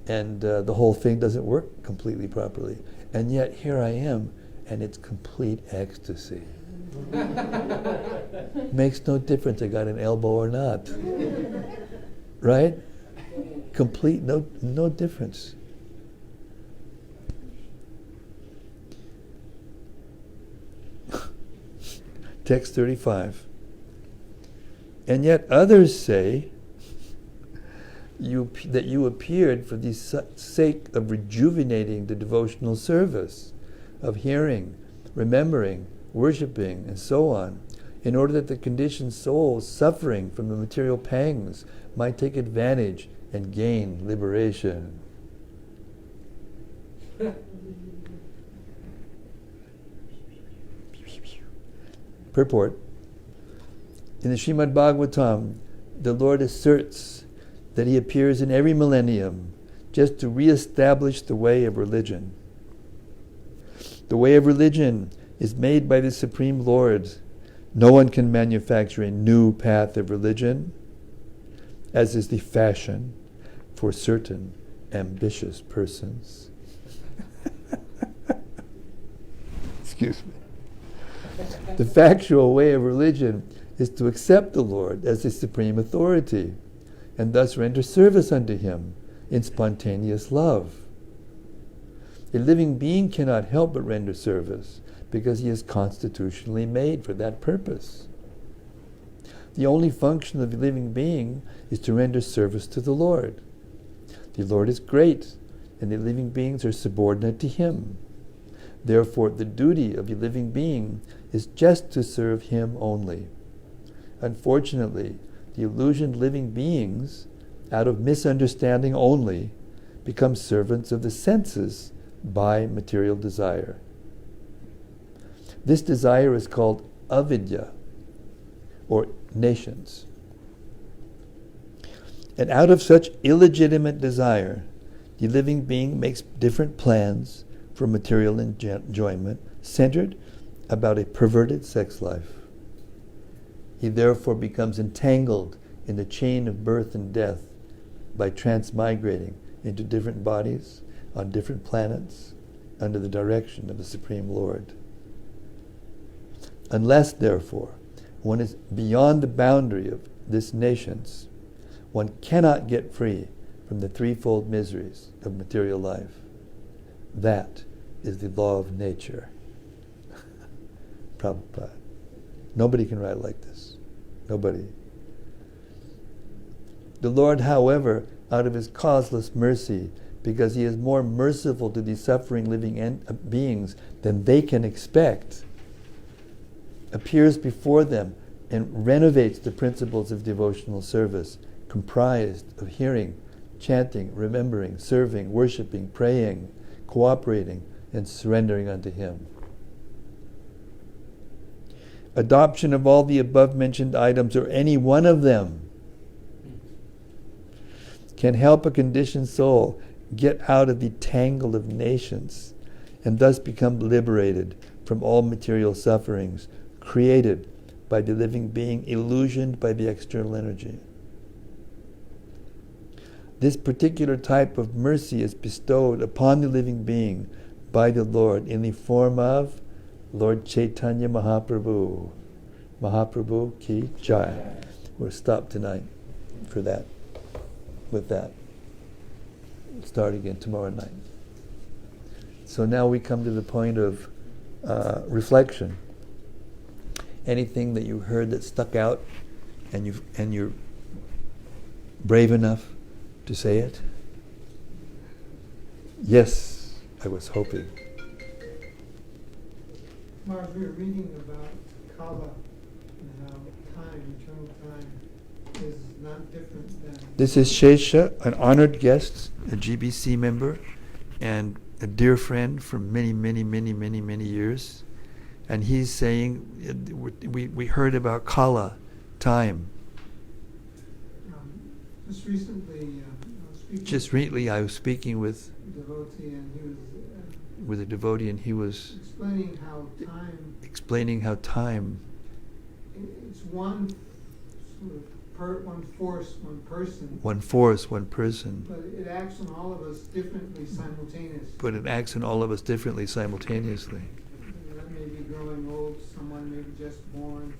and the whole thing doesn't work completely properly, and yet here I am, and it's complete ecstasy. Makes no difference I got an elbow or not, right? Complete, no difference. Text 35. And yet others say that you appeared for the sake of rejuvenating the devotional service, of hearing, remembering, worshipping, and so on, in order that the conditioned souls suffering from the material pangs might take advantage and gain liberation. Purport. In the Srimad-Bhagavatam, the Lord asserts that He appears in every millennium just to re-establish the way of religion. The way of religion is made by the Supreme Lord. No one can manufacture a new path of religion, as is the fashion for certain ambitious persons. Excuse me. The factual way of religion is to accept the Lord as the supreme authority, and thus render service unto Him in spontaneous love. A living being cannot help but render service, because he is constitutionally made for that purpose. The only function of a living being is to render service to the Lord. The Lord is great, and the living beings are subordinate to Him. Therefore, the duty of a living being is just to serve Him only. Unfortunately, the illusioned living beings, out of misunderstanding only, become servants of the senses by material desire. This desire is called avidya, or nations. And out of such illegitimate desire, the living being makes different plans for material enjoyment centered about a perverted sex life. He therefore becomes entangled in the chain of birth and death by transmigrating into different bodies on different planets under the direction of the Supreme Lord. Unless, therefore, one is beyond the boundary of this nations, one cannot get free from the threefold miseries of material life. That is the law of nature. Prabhupada. Nobody can write like this. Nobody. The Lord, however, out of His causeless mercy, because He is more merciful to these suffering living beings than they can expect, appears before them and renovates the principles of devotional service, comprised of hearing, chanting, remembering, serving, worshipping, praying, cooperating, and surrendering unto Him. Adoption of all the above-mentioned items, or any one of them, can help a conditioned soul get out of the tangle of nations and thus become liberated from all material sufferings created by the living being illusioned by the external energy. This particular type of mercy is bestowed upon the living being by the Lord in the form of Lord Chaitanya Mahaprabhu. Mahaprabhu ki jai. We'll stop tonight for that. With that. We'll start again tomorrow night. So now we come to the point of reflection. Anything that you heard that stuck out and you're brave enough to say it? Yes, I was hoping. Maharaj, we were reading about Kala and how time, eternal time, is not different than... This is Shesha, an honored guest, a GBC member, and a dear friend from many years. And he's saying, we heard about Kala, time. Just recently, I was speaking with a devotee, and he was explaining how time it's one sort of one force, one person. One force, one person. But it acts on all of us differently simultaneously. That may be growing old, someone may be just born,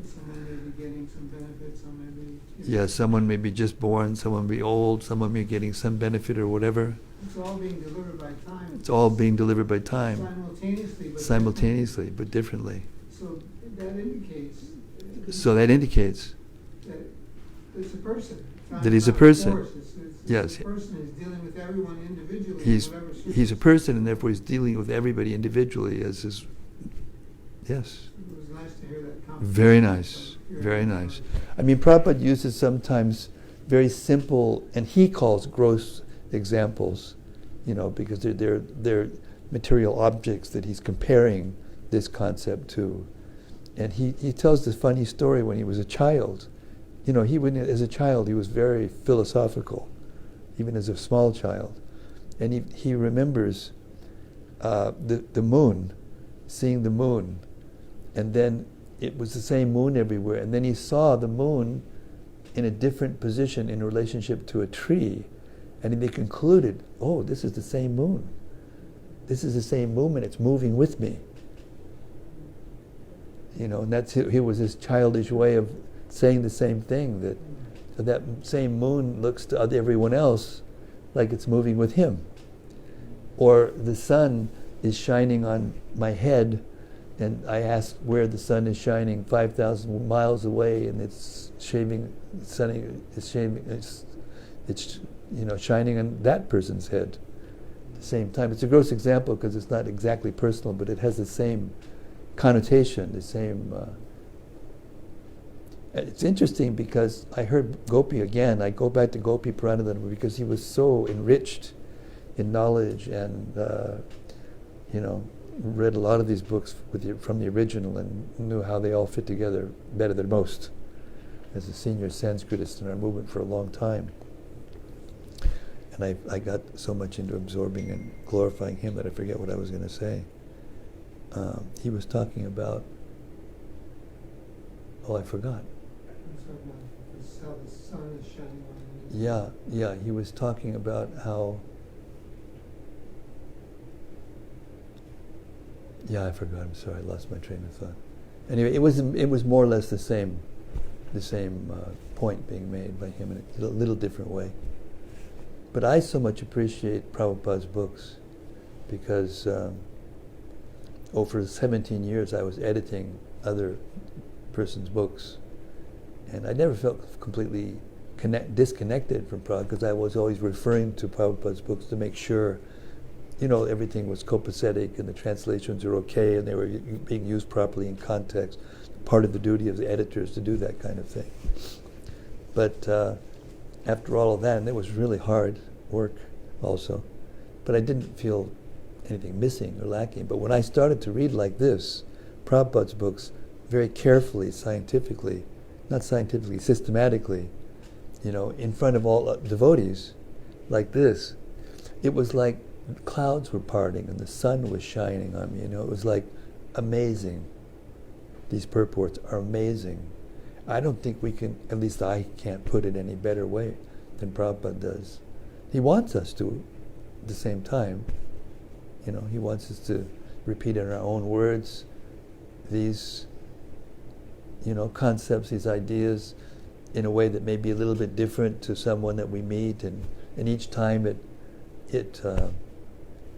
someone may be getting some benefit, someone may be... Yeah, someone may be just born, someone may be old, someone may be getting some benefit or whatever. It's all being delivered by time. It's all being delivered by time. Simultaneously, but differently. So that indicates... that it's a person. That he's a person. Yes. The person is dealing with everyone individually. He's a person, and therefore he's dealing with everybody individually as his... Yes. It was nice to hear that. Very nice. Very nice. I mean, Prabhupada uses sometimes very simple, and he calls gross examples, because they're material objects that he's comparing this concept to. And he tells this funny story when he was a child. As a child, he was very philosophical, even as a small child. And he remembers the moon seeing the moon, and then it was the same moon everywhere, and then he saw the moon in a different position in relationship to a tree, and they concluded, oh, this is the same moon. This is the same moon, and it's moving with me. And that's it was his childish way of saying the same thing, that same moon looks to everyone else like it's moving with him. Or the sun is shining on my head, and I ask where the sun is shining 5,000 miles away, and it's shining on that person's head at the same time. It's a gross example because it's not exactly personal, but it has the same connotation, the same. It's interesting because I heard Gopi again. I go back to Gopi Pranadana because he was so enriched in knowledge and read a lot of these books from the original and knew how they all fit together better than most, as a senior Sanskritist in our movement for a long time. And I got so much into absorbing and glorifying him that I forget what I was going to say. He was talking about, I forgot. How the sun is shining on him. Yeah, he was talking about how, I forgot, I'm sorry, I lost my train of thought. Anyway, it was more or less the same point being made by him in a little different way. But I so much appreciate Prabhupada's books because for 17 years I was editing other person's books, and I never felt completely disconnected from Prabhupada because I was always referring to Prabhupada's books to make sure everything was copacetic and the translations were okay and they were being used properly in context. Part of the duty of the editors to do that kind of thing. But after all of that, and it was really hard work also, but I didn't feel anything missing or lacking. But when I started to read like this, Prabhupada's books, very carefully, systematically, in front of all devotees, like this, it was like clouds were parting and the sun was shining on me. It was like amazing. These purports are amazing. I don't think we can, at least I can't put it any better way than Prabhupada does. He wants us to, at the same time, he wants us to repeat in our own words these, concepts, these ideas, in a way that may be a little bit different to someone that we meet, and each time it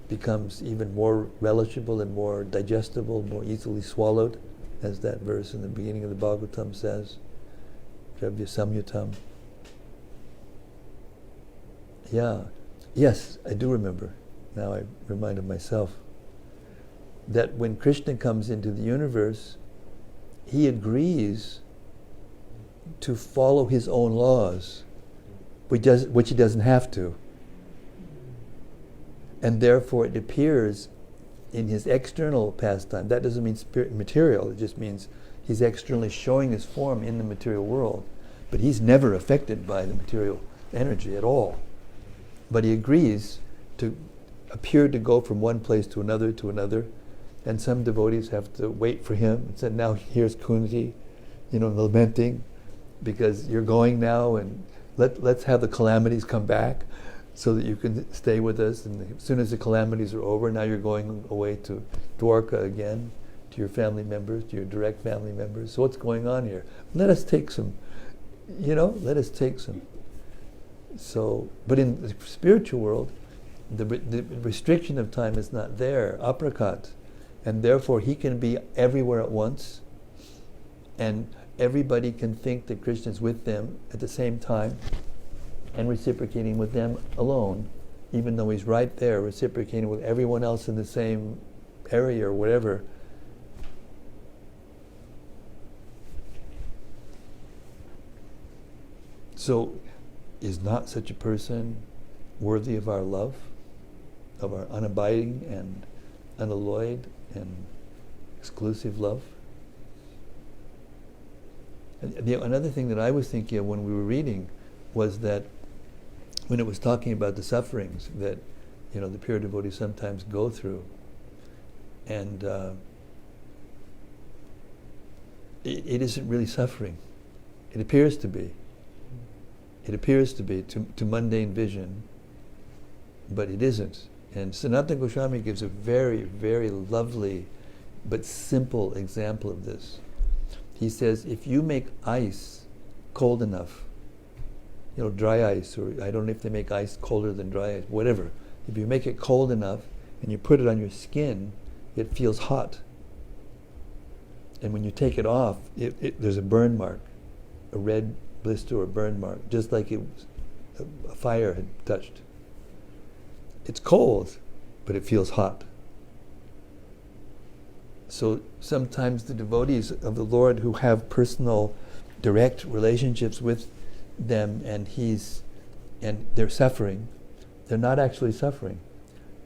becomes even more relishable and more digestible, more easily swallowed, as that verse in the beginning of the Bhagavatam says, Dravya Samyutam. Yes, I do remember. Now I reminded myself that when Krishna comes into the universe, he agrees to follow his own laws, which he doesn't have to. And therefore it appears in his external pastime. That doesn't mean material, it just means he's externally showing his form in the material world. But he's never affected by the material energy at all. But he agrees to appear to go from one place to another, and some devotees have to wait for him and say, now here's Kunti, lamenting, because you're going now, and let's have the calamities come back so that you can stay with us. And as soon as the calamities are over, now you're going away to Dwarka again, to your family members, to your direct family members. So what's going on here? Let us take some. So, but in the spiritual world, the restriction of time is not there, aprakat, and therefore he can be everywhere at once, and everybody can think that Krishna is with them at the same time, and reciprocating with them alone, even though he's right there reciprocating with everyone else in the same area or whatever. So, is not such a person worthy of our love, of our unabiding and unalloyed and exclusive love? And another thing that I was thinking of when we were reading was that when it was talking about the sufferings that the pure devotees sometimes go through, and it isn't really suffering. It appears to be. It appears to be to mundane vision, but it isn't. And Sanatana Goswami gives a very, very lovely but simple example of this. He says, if you make ice cold enough, dry ice, or I don't know if they make ice colder than dry ice, whatever. If you make it cold enough and you put it on your skin, it feels hot. And when you take it off, there's a burn mark, a red blister or burn mark, just like a fire had touched. It's cold, but it feels hot. So sometimes the devotees of the Lord who have personal, direct relationships with them, and they're suffering, they're not actually suffering.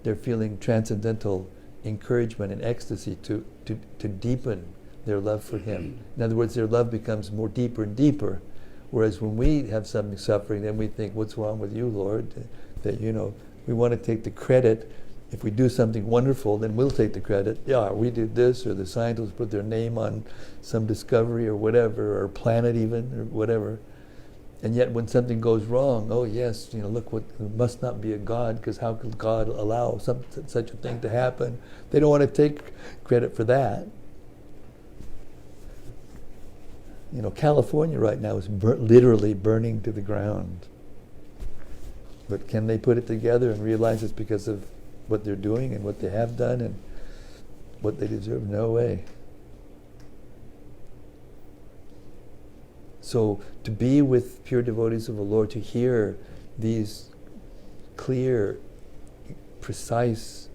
They're feeling transcendental encouragement and ecstasy to deepen their love for Him. In other words, their love becomes more deeper and deeper. Whereas when we have something suffering, then we think, what's wrong with you, Lord? That, we want to take the credit. If we do something wonderful, then we'll take the credit. Yeah, we did this, or the scientists put their name on some discovery or whatever, or planet even, or whatever. And yet when something goes wrong, oh yes, look, it must not be a God, because how could God allow such a thing to happen? They don't want to take credit for that. California right now is literally burning to the ground. But can they put it together and realize it's because of what they're doing and what they have done and what they deserve? No way. So to be with pure devotees of the Lord, to hear these clear, precise,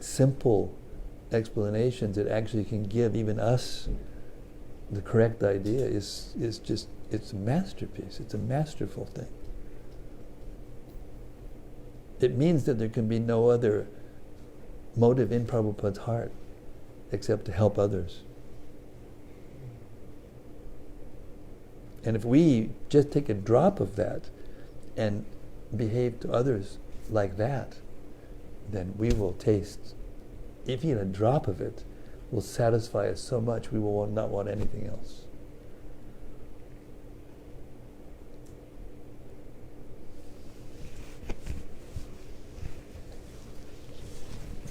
simple explanations that actually can give even us the correct idea is just, it's a masterpiece. It's a masterful thing. It means that there can be no other motive in Prabhupada's heart except to help others. And if we just take a drop of that and behave to others like that, then we will taste, if even a drop of it, will satisfy us so much we will not want anything else.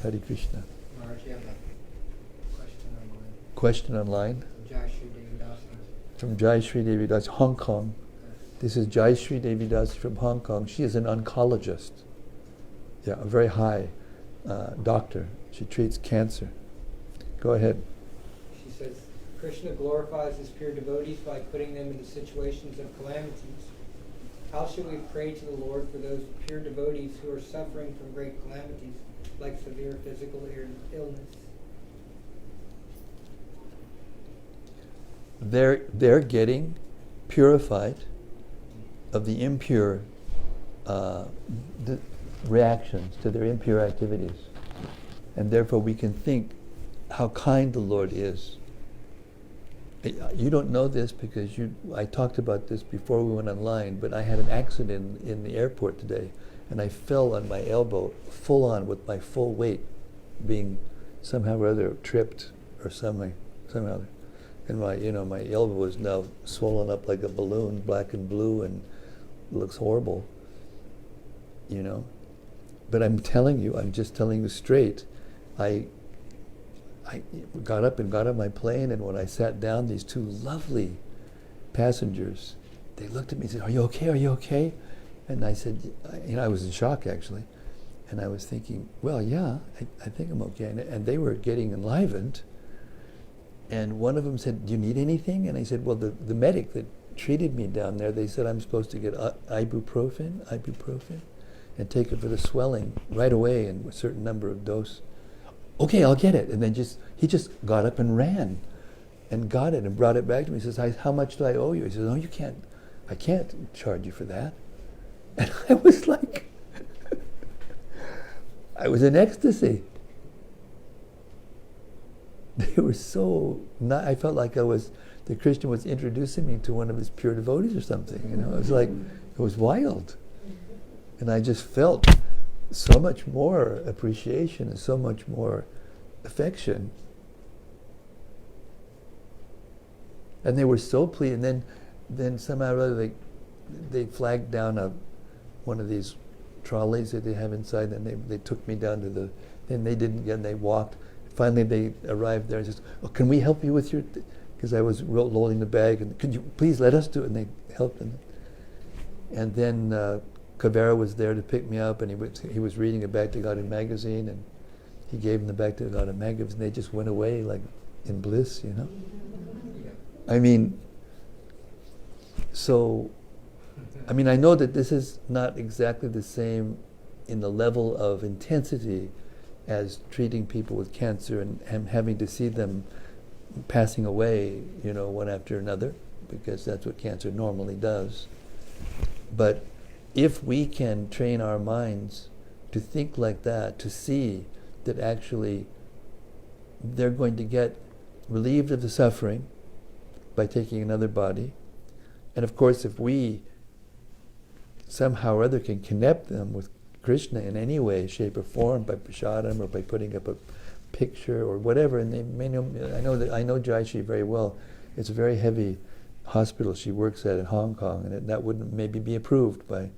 Hare Krishna. Maharaj, you have a question online. Question online? Jai Shri Devidasi. From Jai Shri Devidas, Hong Kong. This is Jai Shri Devidas from Hong Kong. She is an oncologist. Yeah, a very high doctor. She treats cancer. Go ahead. She says, Krishna glorifies his pure devotees by putting them into situations of calamities. How should we pray to the Lord for those pure devotees who are suffering from great calamities, like severe physical illness? They're getting purified of the impure reactions to their impure activities. And therefore we can think how kind the Lord is. You don't know this because I talked about this before we went online, but I had an accident in the airport today, and I fell on my elbow full on with my full weight being somehow or other tripped or somehow. And my elbow is now swollen up like a balloon, black and blue, and looks horrible. But I'm just telling you straight, I got up and got on my plane, and when I sat down, these two lovely passengers, they looked at me and said, "Are you okay? Are you okay?" And I said, I was in shock actually, and I was thinking, well, yeah, I think I'm okay. And they were getting enlivened, and one of them said, "Do you need anything?" And I said, well, the medic that treated me down there, they said I'm supposed to get ibuprofen, and take it for the swelling right away in a certain number of dose. Okay, I'll get it. And then he just got up and ran and got it and brought it back to me. He says, how much do I owe you? He says, "No, I can't charge you for that." And I was like, I was in ecstasy. They were so, I felt like the Christian was introducing me to one of his pure devotees or something. It was like, it was wild. And I just felt so much more appreciation and so much more affection. And they were so pleased. And then somehow or other they flagged down one of these trolleys that they have inside, and they took me down to the. Then they didn't get. And they walked. Finally, they arrived there and said, "Oh, can we help you with your?" Because I was loading the bag, and could you please let us do it? And they helped them. And then Kavera was there to pick me up, and he was reading a Bhakti-Gaudiya magazine, and he gave them the Bhakti-Gaudiya magazine. And they just went away like in bliss, you know. I mean, so, I mean, I know that this is not exactly the same in the level of intensity as treating people with cancer and having to see them passing away, you know, one after another, because that's what cancer normally does. But if we can train our minds to think like that, to see that actually they're going to get relieved of the suffering by taking another body, and of course if we somehow or other can connect them with Krishna in any way, shape or form, by prasadam or by putting up a picture or whatever, and they may know, I know Jayashree very well. It's a very heavy hospital she works at in Hong Kong, and that wouldn't maybe be approved by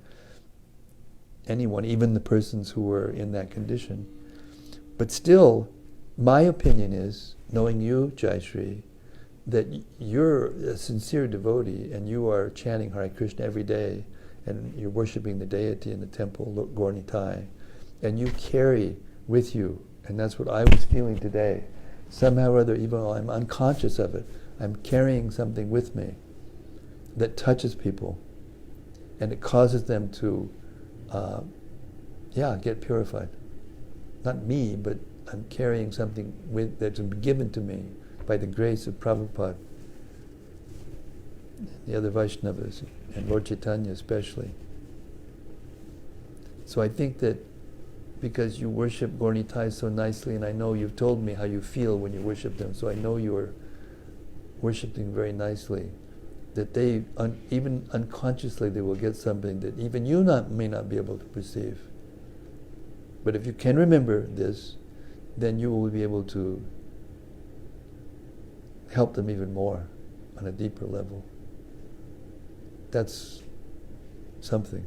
anyone, even the persons who were in that condition. But still, my opinion is, knowing you, Jayashree, that you're a sincere devotee and you are chanting Hare Krishna every day, and you're worshipping the deity in the temple, Gornitai, and you carry with you, and that's what I was feeling today. Somehow or other, even though I'm unconscious of it, I'm carrying something with me that touches people, and it causes them to, get purified. Not me, but I'm carrying something that's been given to me by the grace of Prabhupada, the other Vaishnavas, and Lord Chaitanya especially. So I think that because you worship Gornitai so nicely, and I know you've told me how you feel when you worship them, so I know you are worshiping very nicely, that they, even unconsciously, they will get something that even you may not be able to perceive. But if you can remember this, then you will be able to help them even more on a deeper level. That's something.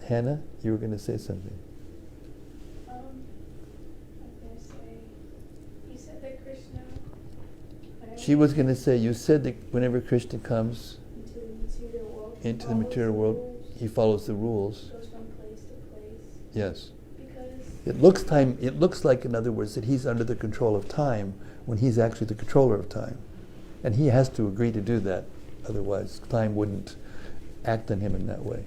Hannah, you were going to say something. I was going to say, you said that Krishna... She was going to say, you said that whenever Krishna comes into the material world, he follows the rules. Goes from place to place. Yes. Because... It looks like, in other words, that he's under the control of time when he's actually the controller of time. And he has to agree to do that, otherwise time wouldn't act on him in that way.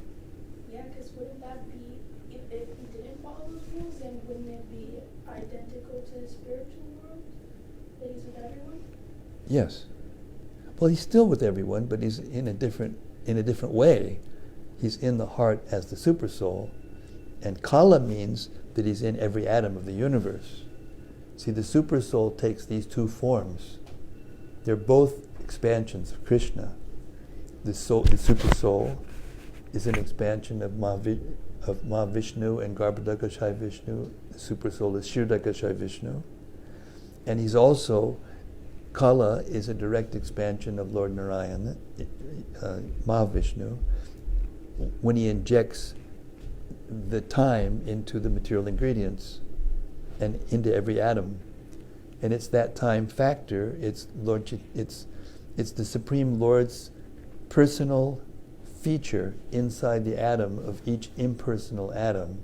Yeah, because wouldn't that be, if he didn't follow those rules, then wouldn't it be identical to the spiritual world? That he's with everyone? Yes. Well, he's still with everyone, but he's in a different way. He's in the heart as the super soul, and Kala means that he's in every atom of the universe. See, the super soul takes these two forms. They're both expansions of Krishna. The super soul is an expansion of Mahavishnu and Garbhodakashai Vishnu. The super soul is Kshirodakashai Vishnu. And he's also, Kala is a direct expansion of Lord Narayana, Mahavishnu, when he injects the time into the material ingredients and into every atom. And it's that time factor, it's the Supreme Lord's personal feature inside the atom of each impersonal atom,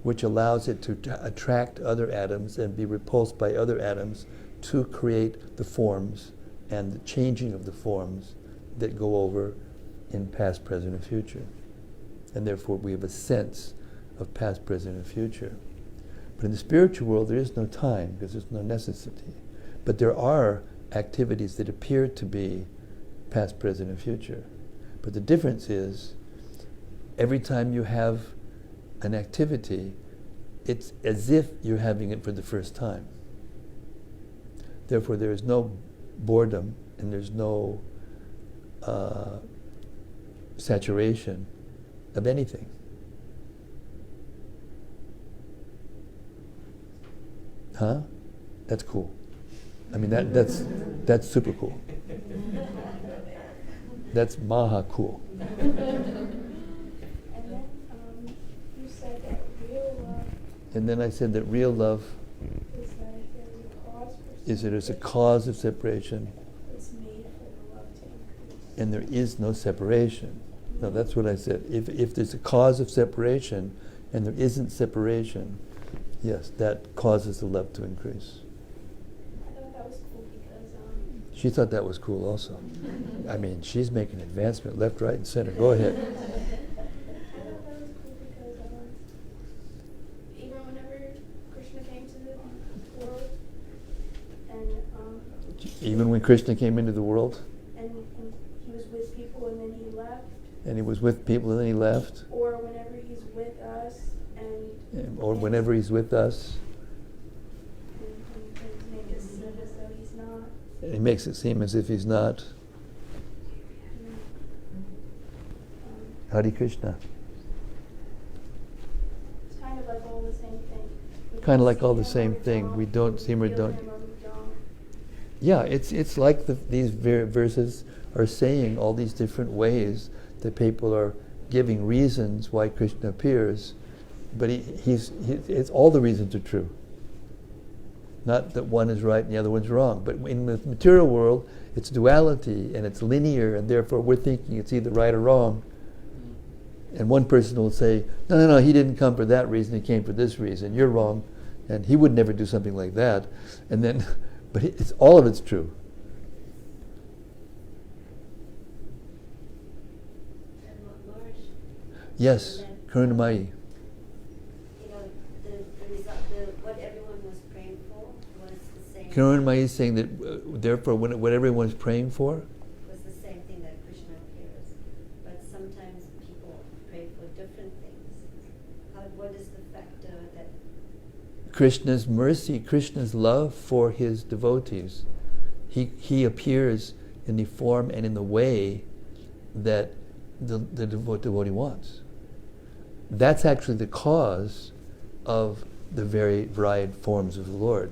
which allows it to attract other atoms and be repulsed by other atoms to create the forms and the changing of the forms that go over in past, present, and future. And therefore we have a sense of past, present, and future. But in the spiritual world there is no time because there's no necessity. But there are activities that appear to be past, present, and future. But the difference is, every time you have an activity, it's as if you're having it for the first time. Therefore there is no boredom and there's no saturation of anything. Huh? That's cool. I mean, that's super cool. That's maha cool. And then you said that real love And then I said that real love is that if there's a cause for is that there's a cause of separation, it's made for the love to increase. and there is no separation. No, that's what I said. If there's a cause of separation, and there isn't separation, yes, that causes the love to increase. I thought that was cool because She thought that was cool also. I mean, she's making advancement left, right, and center. Go ahead. I thought that was cool because even whenever Krishna came to the world and Even when Krishna came into the world, and he was with people and then he left, and he was with people, and then he left, or whenever he's with us or whenever he's with us, and make us live as though he's not. and he makes it seem as if he's not. Hare Krishna. It's kind of like all the same thing. We Kind of don't like see all the him same or thing. don't. We don't see him or feel don't. him or we don't. Yeah, it's like these verses are saying all these different ways that people are giving reasons why Krishna appears, but it's all the reasons are true. Not that one is right and the other one's wrong, but in the material world, it's duality and it's linear, and therefore we're thinking it's either right or wrong. And one person will say, no, he didn't come for that reason, he came for this reason, you're wrong, and he would never do something like that. And then, but it's all of it's true. Yes, Karunamayi. The result, what everyone was praying for was the same. Karunamayi is saying that therefore what everyone's praying for Was the same thing that Krishna appears, but sometimes people pray for different things. What is the factor that? Krishna's mercy, Krishna's love for his devotees. He appears in the form and in the way that the devotee wants. That's actually the cause of the very varied forms of the Lord.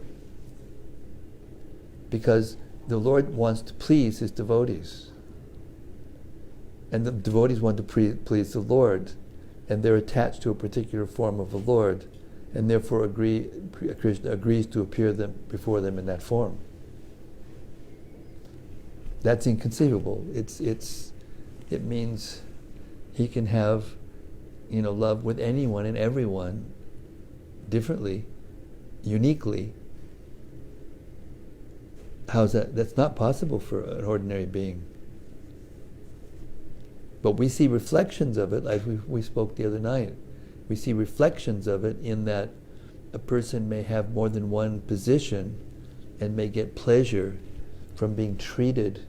Because the Lord wants to please his devotees. And the devotees want to please the Lord. And they're attached to a particular form of the Lord. And therefore Krishna agrees to appear before them in that form. That's inconceivable. It means he can have, love with anyone and everyone differently, uniquely. How's that? That's not possible for an ordinary being. But we see reflections of it, like we spoke the other night. We see reflections of it in that a person may have more than one position and may get pleasure from being treated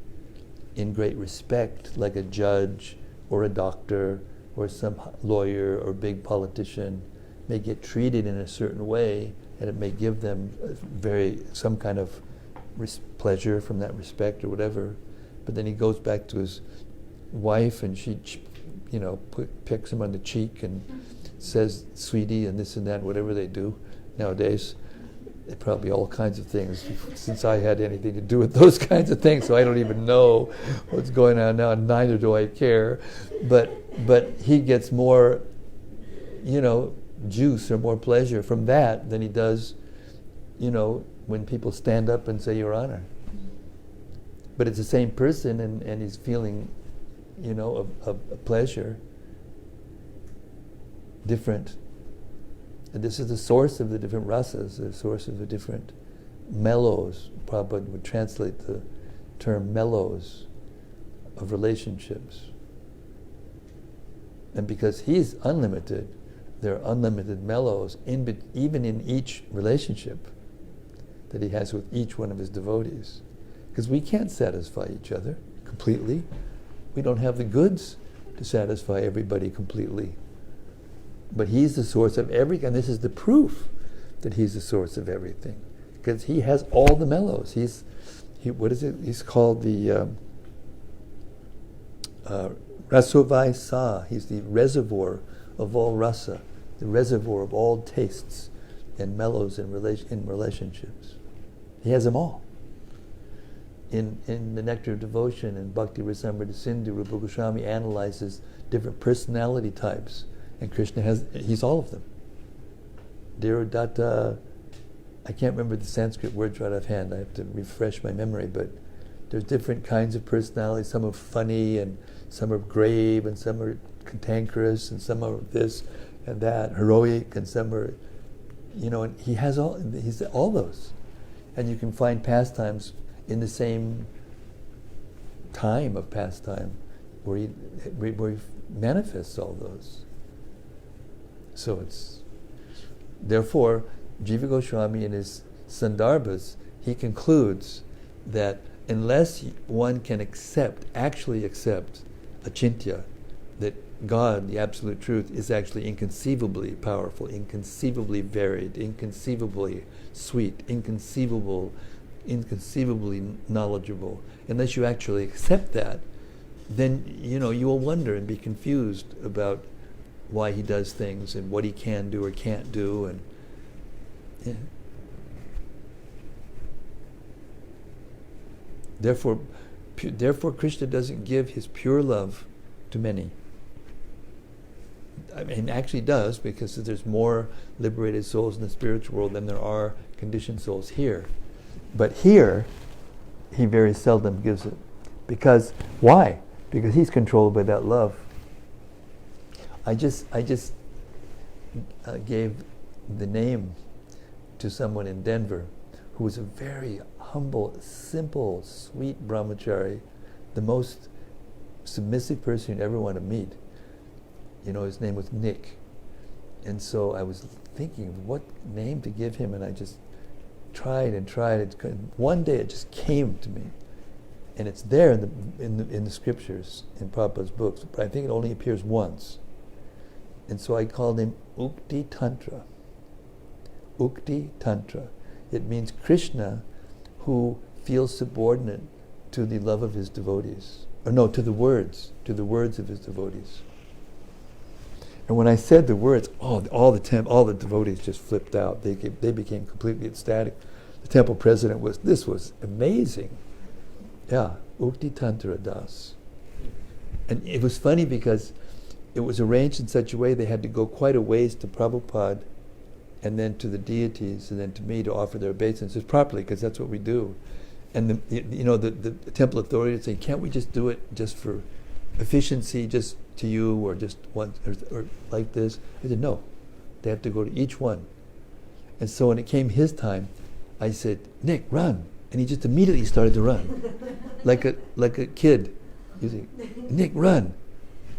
in great respect, like a judge or a doctor or some lawyer or big politician may get treated in a certain way, and it may give them some kind of pleasure from that respect or whatever. But then he goes back to his wife, and she picks him on the cheek and says, "Sweetie," and this and that, whatever they do nowadays. Probably all kinds of things, since I had anything to do with those kinds of things, so I don't even know what's going on now, and neither do I care. But he gets more, juice or more pleasure from that than he does, when people stand up and say, "Your Honor." But it's the same person, and he's feeling, a pleasure different. And this is the source of the different rasas, the source of the different mellows. Prabhupada would translate the term mellows of relationships. And because he's unlimited, there are unlimited mellows even in each relationship that he has with each one of his devotees. Because we can't satisfy each other completely. We don't have the goods to satisfy everybody completely. But he's the source of everything, and this is the proof that he's the source of everything, because he has all the mellows. He's called the Rasovai Sa. He's the reservoir of all rasa, the reservoir of all tastes and mellows in relationships. He has them all. In the Nectar of Devotion and Bhakti Rasamrita Sindhu, Rupa Goswami analyzes different personality types, and Krishna he's all of them. Dhirodatta, I can't remember the Sanskrit words right offhand, I have to refresh my memory, but there's different kinds of personalities. Some are funny, and some are grave, and some are cantankerous, and some are this and that, heroic, and some are, and he's all those. And you can find pastimes in the same time of pastime where he manifests all those. So therefore, Jiva Goswami in his Sandarbhas, he concludes that unless one can actually accept achintya, that God, the absolute truth, is actually inconceivably powerful, inconceivably varied, inconceivably sweet, inconceivably knowledgeable. Unless you actually accept that, then you will wonder and be confused about why he does things and what he can do or can't do, and Therefore, Krishna doesn't give his pure love to many. I mean, actually does, because there's more liberated souls in the spiritual world than there are conditioned souls here. But here, he very seldom gives it. Because, why? Because he's controlled by that love. I just gave the name to someone in Denver who was a very humble, simple, sweet brahmachari, the most submissive person you'd ever want to meet. His name was Nick. And so I was thinking of what name to give him, and I just tried and tried. One day it just came to me. And it's there in the scriptures, in Prabhupada's books, but I think it only appears once. And so I called him Ukti Tantra. Ukti Tantra. It means Krishna who feels subordinate to the love of his devotees. Or no, to the words of his devotees. And when I said the words, all the devotees just flipped out. They became completely ecstatic. The temple president this was amazing. Yeah, Ukti Tantra Das. And it was funny because it was arranged in such a way they had to go quite a ways to Prabhupada and then to the deities and then to me to offer their obeisances properly, because that's what we do. And the temple authority would say, can't we just do it just for efficiency, just to you, or just once, or like this? I said, no. They have to go to each one. And so when it came his time, I said, Nick, run. And he just immediately started to run. like a kid. You say, Nick, run.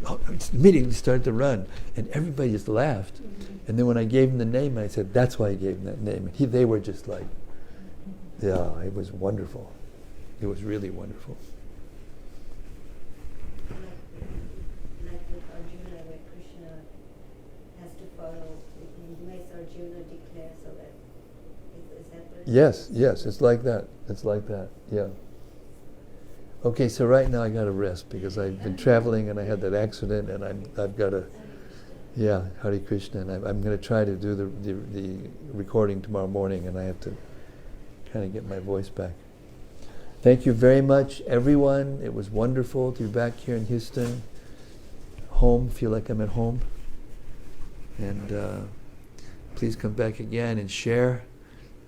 Oh, just immediately started to run. And everybody just laughed. And then when I gave him the name, I said, that's why I gave him that name. And they were just like, yeah, it was wonderful. It was really wonderful. Like with Arjuna, where Krishna has to follow, he makes Arjuna declare, so that, is that what it is? Yes, it's like that. It's like that, yeah. Okay, so right now I got to rest because I've been traveling and I had that accident, and I've got to, yeah, Hare Krishna, and I'm going to try to do the recording tomorrow morning, and I have to kind of get my voice back. Thank you very much, everyone. It was wonderful to be back here in Houston. Home, feel like I'm at home. And please come back again and share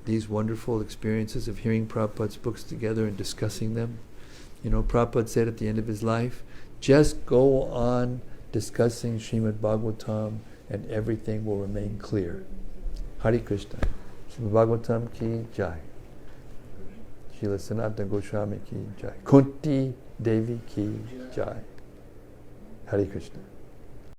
these wonderful experiences of hearing Prabhupada's books together and discussing them. Prabhupada said at the end of his life, just go on discussing Srimad-Bhagavatam and everything will remain clear. Hare Krishna. Srimad-Bhagavatam ki jai. Srila Sanatana Goswami ki jai. Kunti Devi ki jai. Hare Krishna.